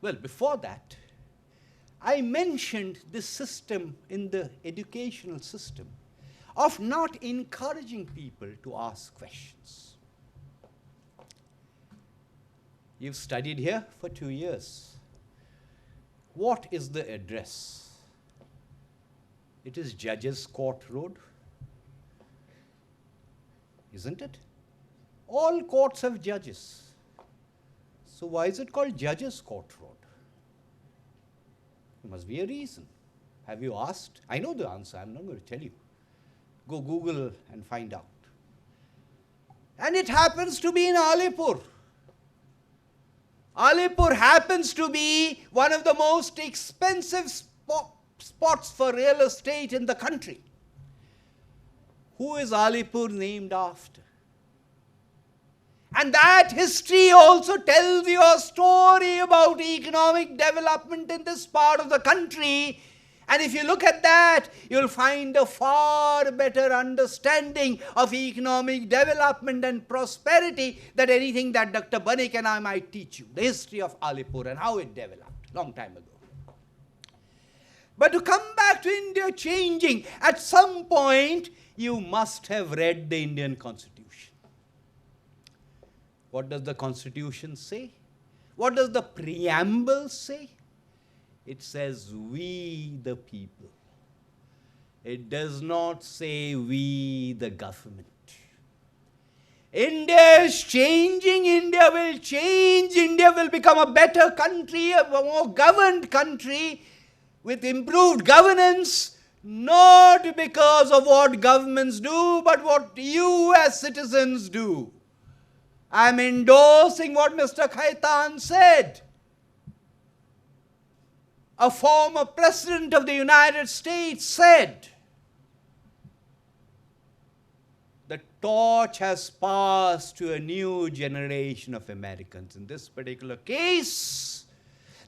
Well, before that, I mentioned this system in the educational system of not encouraging people to ask questions. You've studied here for 2 years. What is the address? It is Judges Court Road, isn't it? All courts have judges. So why is it called Judges Court Road? There must be a reason. Have you asked? I know the answer. I'm not going to tell you. Go Google and find out. And it happens to be in Alipur. Alipur happens to be one of the most expensive spots for real estate in the country. Who is Alipur named after? And that history also tells you a story about economic development in this part of the country. And if you look at that, you'll find a far better understanding of economic development and prosperity than anything that Dr. Banik and I might teach you. The history of Alipur and how it developed long time ago. But to come back to India changing, at some point, you must have read the Indian Constitution. What does the Constitution say? What does the preamble say? It says, we the people. It does not say, we the government. India is changing. India will change. India will become a better country, a more governed country with improved governance, not because of what governments do, but what you as citizens do. I'm endorsing what Mr. Khaitan said. A former president of the United States said, the torch has passed to a new generation of Americans. In this particular case,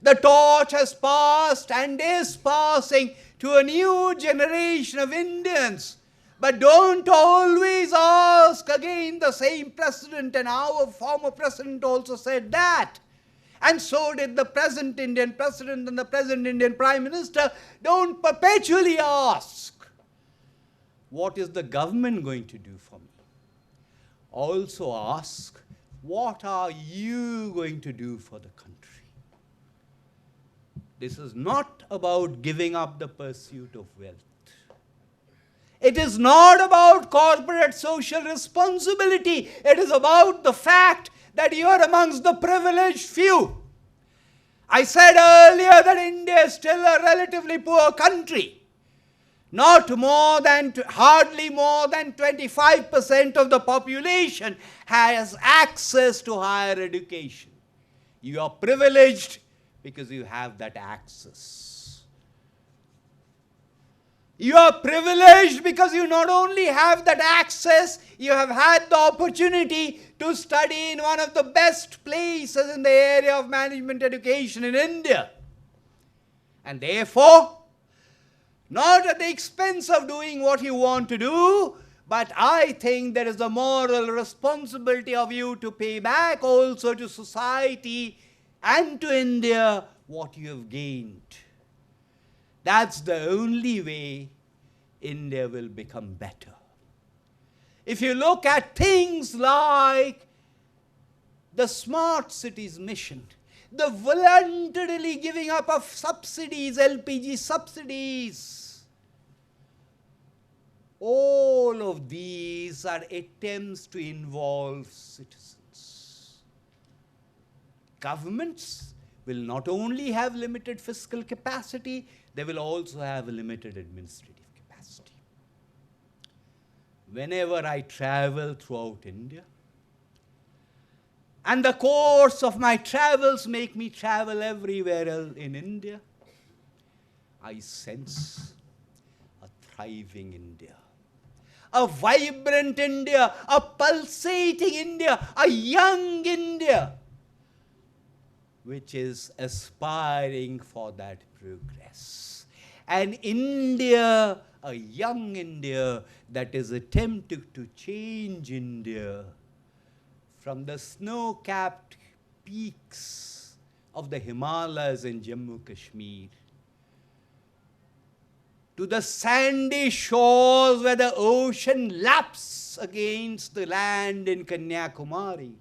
the torch has passed and is passing to a new generation of Indians. But don't always ask again the same president, and our former president also said that. And so did the present Indian president and the present Indian prime minister. Don't perpetually ask, what is the government going to do for me? Also ask, what are you going to do for the country? This is not about giving up the pursuit of wealth. It is not about corporate social responsibility. It is about the fact that you are amongst the privileged few. I said earlier that India is still a relatively poor country. Hardly more than 25% of the population has access to higher education. You are privileged because you have that access. You are privileged because you not only have that access, you have had the opportunity to study in one of the best places in the area of management education in India. And therefore, not at the expense of doing what you want to do, but I think there is a moral responsibility of you to pay back also to society and to India what you have gained. That's the only way India will become better. If you look at things like the smart cities mission, the voluntarily giving up of subsidies, LPG subsidies, all of these are attempts to involve citizens. Governments will not only have limited fiscal capacity, they will also have a limited administrative capacity. Whenever I travel throughout India, and the course of my travels make me travel everywhere else in India, I sense a thriving India, a vibrant India, a pulsating India, a young India, which is aspiring for that progress. An India, a young India, that is attempting to change India from the snow-capped peaks of the Himalayas in Jammu Kashmir to the sandy shores where the ocean laps against the land in Kanyakumari,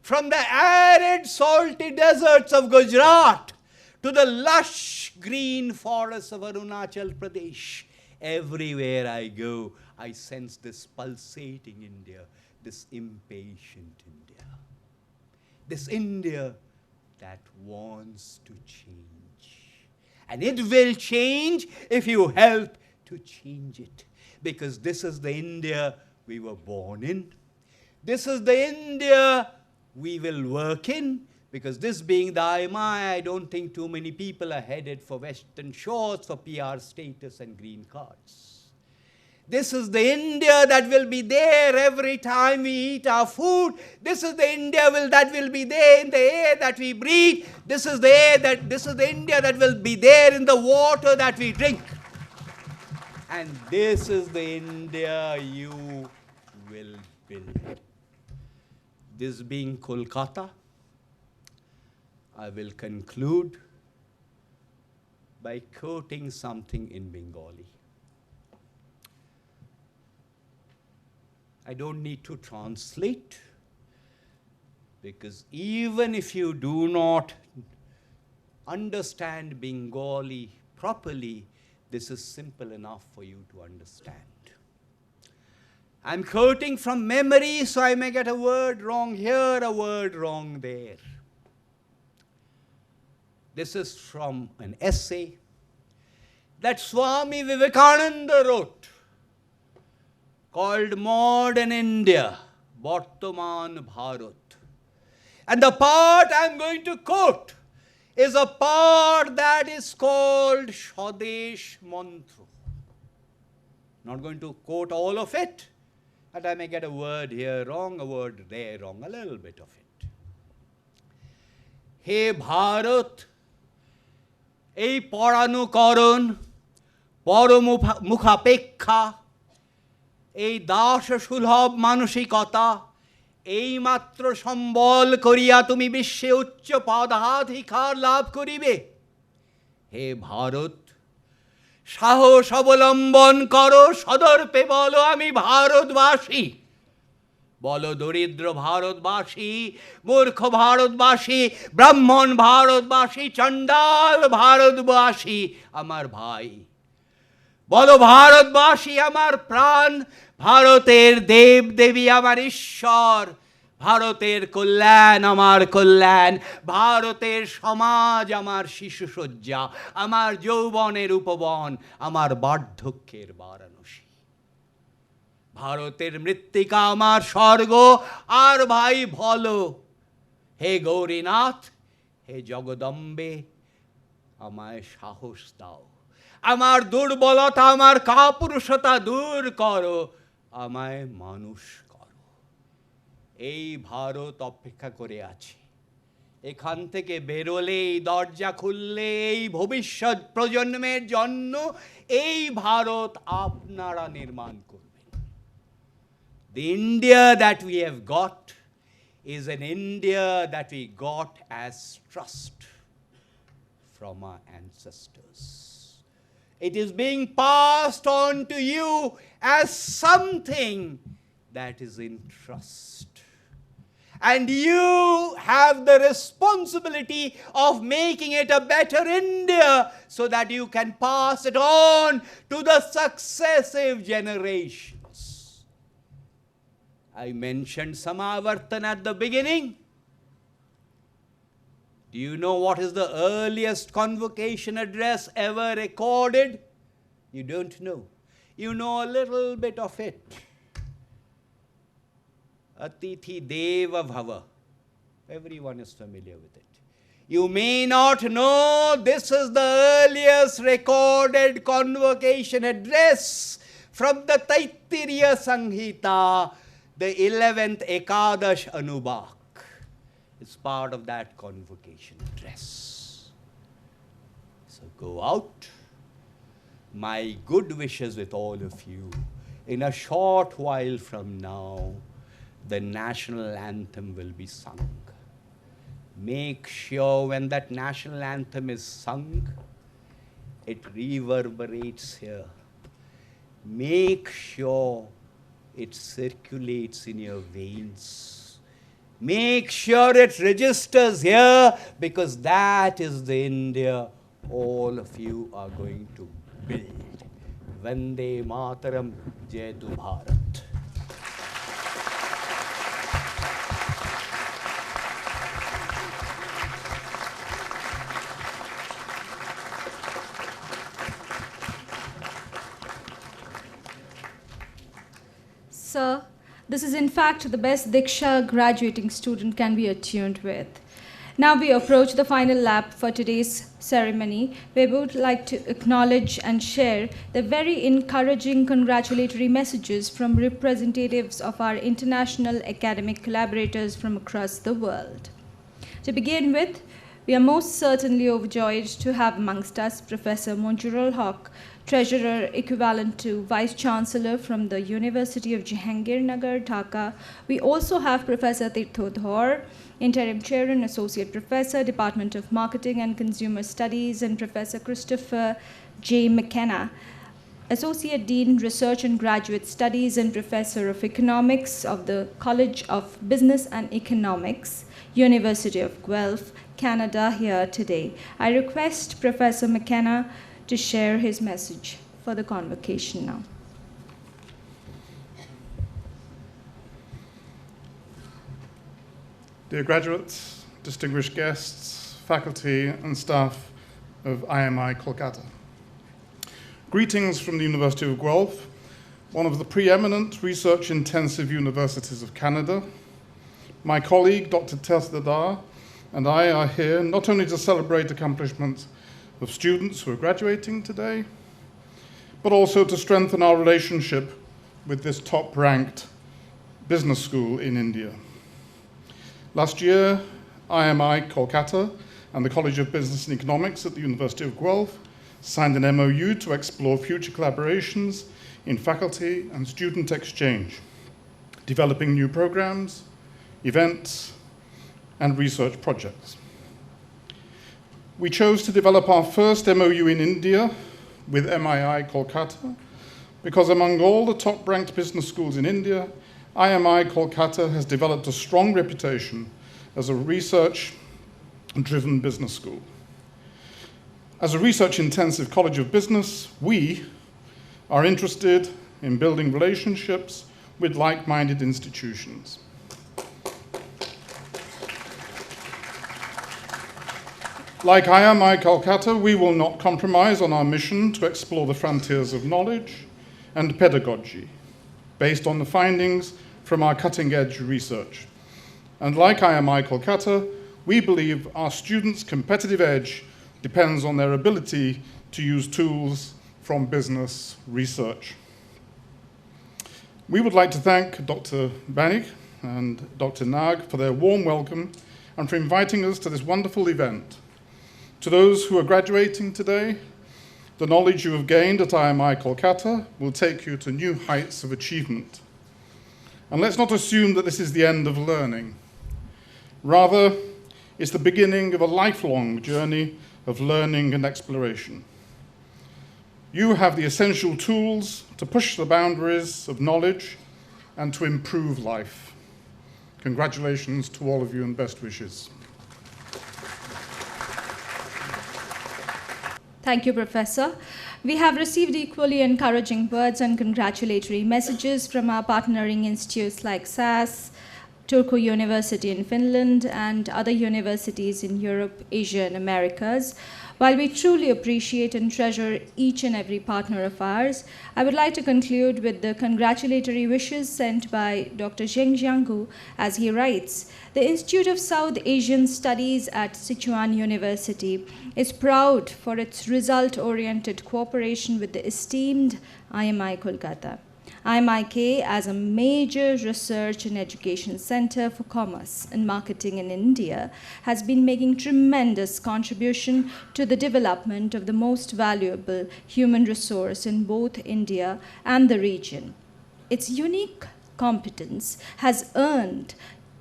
from the arid salty deserts of Gujarat to the lush green forests of Arunachal Pradesh. Everywhere I go, I sense this pulsating India, this impatient India, this India that wants to change. And it will change if you help to change it. Because this is the India we were born in. This is the India we will work in. Because this being the IMI, I don't think too many people are headed for Western Shores for PR status and green cards. This is the India that will be there every time we eat our food. This is the India that will be there in the air that we breathe. This is the India that will be there in the water that we drink. And this is the India you will build. This being Kolkata, I will conclude by quoting something in Bengali. I don't need to translate, because even if you do not understand Bengali properly, this is simple enough for you to understand. I'm quoting from memory, so I may get a word wrong here, a word wrong there. This is from an essay that Swami Vivekananda wrote called Modern India, Bartaman Bharat. And the part I'm going to quote is a part that is called Swadesh Mantra. Not going to quote all of it, but I may get a word here wrong, a word there wrong, a little bit of it. He Bharat, এই পরানুকরণ পরমুখাপেক্ষা এই দাস সুলভ মানসিকতা এইমাত্র সম্বল করিয়া তুমি বিশ্বে উচ্চ পদাধিকার লাভ করিবে। হে ভারত, সাহস অবলম্বন করো, সদর্পে বলো আমি ভারতবাসী। বলো দরিদ্র ভারতবাসী, মূর্খ ভারতবাসী, ব্রাহ্মণ ভারতবাসী, চণ্ডাল ভারতবাসী আমার ভাই। বলো ভারতবাসী আমার প্রাণ, ভারতের দেব দেবী আমার ঈশ্বর, ভারতের কল্যাণ আমার কল্যাণ, ভারতের সমাজ আমার শিশুসজ্জা, আমার যৌবনের উপবন, আমার বার্ধক্যের বারাণসী। ভারতের মৃত্তিকা আমার স্বর্গ, আর ভাই বলো হে গৌরীনাথ, হে জগদম্বে আমায় সাহস দাও, আমার দুর্বলতা, আমার কাপুরুষতা দূর করো, আমায় মানুষ করো। এই ভারত অপেক্ষা করে আছে। এখান থেকে বেরোলে, এই দরজা খুললে, এই ভবিষ্যৎ প্রজন্মের জন্য এই ভারত আপনারা নির্মাণ করবেন। The India that we have got is an India that we got as trust from our ancestors. It is being passed on to you as something that is in trust. And you have the responsibility of making it a better India so that you can pass it on to the successive generations. I mentioned Samavartan at the beginning. Do you know what is the earliest convocation address ever recorded? You don't know. You know a little bit of it. Atithi Deva Bhava. Everyone is familiar with it. You may not know this is the earliest recorded convocation address from the Taittiriya Sanghita, the 11th Ekadash Anubak. It's part of that convocation address. So go out. My good wishes with all of you. In a short while from now, the national anthem will be sung. Make sure when that national anthem is sung, it reverberates here. Make sure it circulates in your veins. Make sure it registers here, because that is the India all of you are going to build. Vande Mataram, Jai Tu Bharat. Sir, this is in fact the best Diksha graduating student can be attuned with. Now we approach the final lap for today's ceremony. We would like to acknowledge and share the very encouraging congratulatory messages from representatives of our international academic collaborators from across the world. To begin with, we are most certainly overjoyed to have amongst us Professor Monjural Haq, Treasurer equivalent to Vice Chancellor from the University of Jahangirnagar, Dhaka. We also have Professor Tirthodhar, Interim Chair and Associate Professor, Department of Marketing and Consumer Studies, and Professor Christopher J. McKenna, Associate Dean, Research and Graduate Studies and Professor of Economics of the College of Business and Economics, University of Guelph, Canada, here today. I request Professor McKenna to share his message for the convocation now. Dear graduates, distinguished guests, faculty and staff of IMI Kolkata. Greetings from the University of Guelph, one of the preeminent research-intensive universities of Canada. My colleague, Dr. Tirthodhar, and I are here not only to celebrate accomplishments of students who are graduating today, but also to strengthen our relationship with this top-ranked business school in India. Last year, IMI Kolkata and the College of Business and Economics at the University of Guelph signed an MOU to explore future collaborations in faculty and student exchange, developing new programs, events, and research projects. We chose to develop our first MOU in India with IMIKolkata because among all the top-ranked business schools in India, IMI Kolkata has developed a strong reputation as a research-driven business school. As a research-intensive college of business, we are interested in building relationships with like-minded institutions. Like IMI Kolkata, we will not compromise on our mission to explore the frontiers of knowledge and pedagogy based on the findings from our cutting-edge research. And like IMI Kolkata, we believe our students' competitive edge depends on their ability to use tools from business research. We would like to thank Dr. Banig and Dr. Nag for their warm welcome and for inviting us to this wonderful event. To those who are graduating today, the knowledge you have gained at IMI Kolkata will take you to new heights of achievement. And let's not assume that this is the end of learning. Rather, it's the beginning of a lifelong journey of learning and exploration. You have the essential tools to push the boundaries of knowledge and to improve life. Congratulations to all of you and best wishes. Thank you, Professor. We have received equally encouraging words and congratulatory messages from our partnering institutes like SAS, Turku University in Finland, and other universities in Europe, Asia, and Americas. While we truly appreciate and treasure each and every partner of ours, I would like to conclude with the congratulatory wishes sent by Dr. Zheng Jianggu, as he writes, "The Institute of South Asian Studies at Sichuan University is proud for its result-oriented cooperation with the esteemed IMI Kolkata. IMIK, as a major research and education center for commerce and marketing in India, has been making tremendous contribution to the development of the most valuable human resource in both India and the region. Its unique competence has earned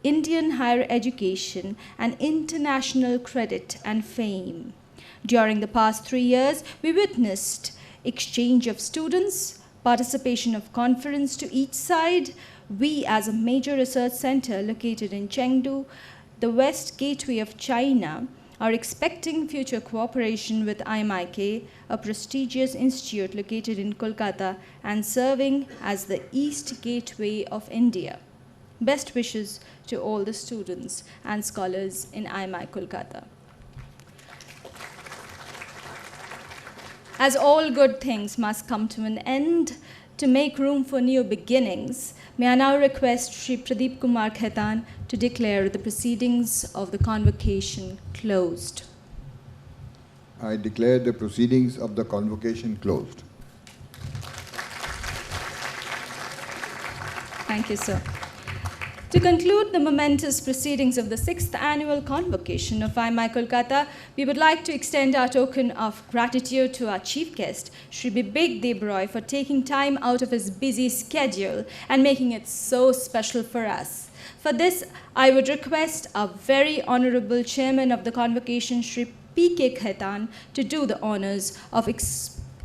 Indian higher education an international credit and fame. During the past 3 years, we witnessed exchange of students, participation of conference to each side. We, as a major research center located in Chengdu, the West Gateway of China, are expecting future cooperation with IMIK, a prestigious institute located in Kolkata and serving as the East Gateway of India. Best wishes to all the students and scholars in IMI Kolkata." As all good things must come to an end, to make room for new beginnings, may I now request Shri Pradeep Kumar Khaitan to declare the proceedings of the convocation closed. I declare the proceedings of the convocation closed. Thank you, sir. To conclude the momentous proceedings of the 6th Annual Convocation of IMI Kolkata, we would like to extend our token of gratitude to our chief guest, Shri Bibek Debroy, for taking time out of his busy schedule and making it so special for us. For this, I would request our very honorable chairman of the convocation, Shri P.K. Khaitan, to do the honors of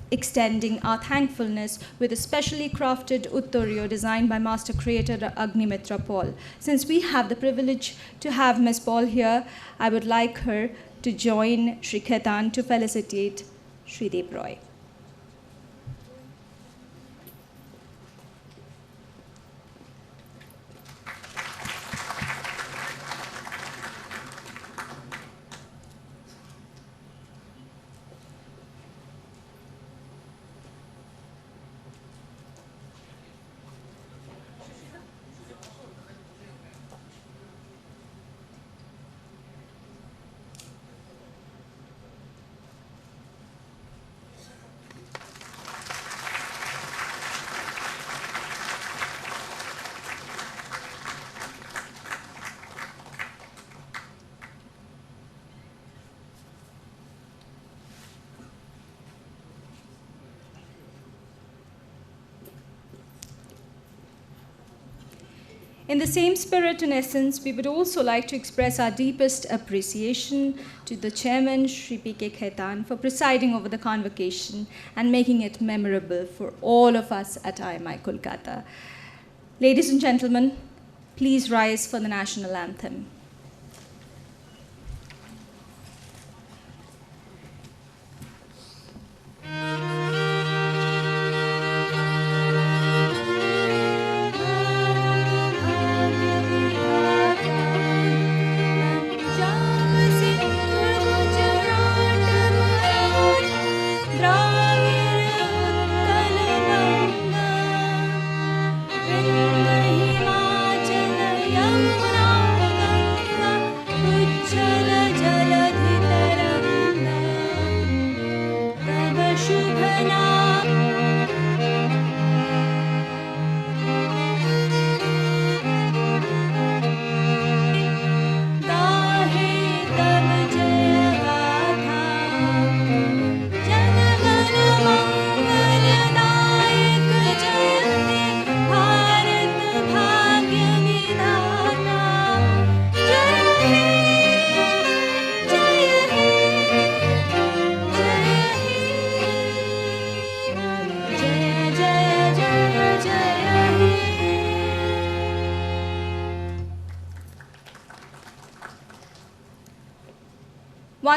extending our thankfulness with a specially crafted Uttoryo designed by master creator Agnimitra Paul. Since we have the privilege to have Ms. Paul here, I would like her to join Shri Khaitan to felicitate Shri Debroy. In the same spirit and essence, we would also like to express our deepest appreciation to the chairman, Shri P.K. Khaitan, for presiding over the convocation and making it memorable for all of us at IMI Kolkata. Ladies and gentlemen, please rise for the national anthem.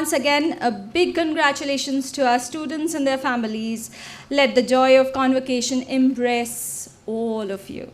once again, a big congratulations to our students and their families. Let the joy of convocation embrace all of you.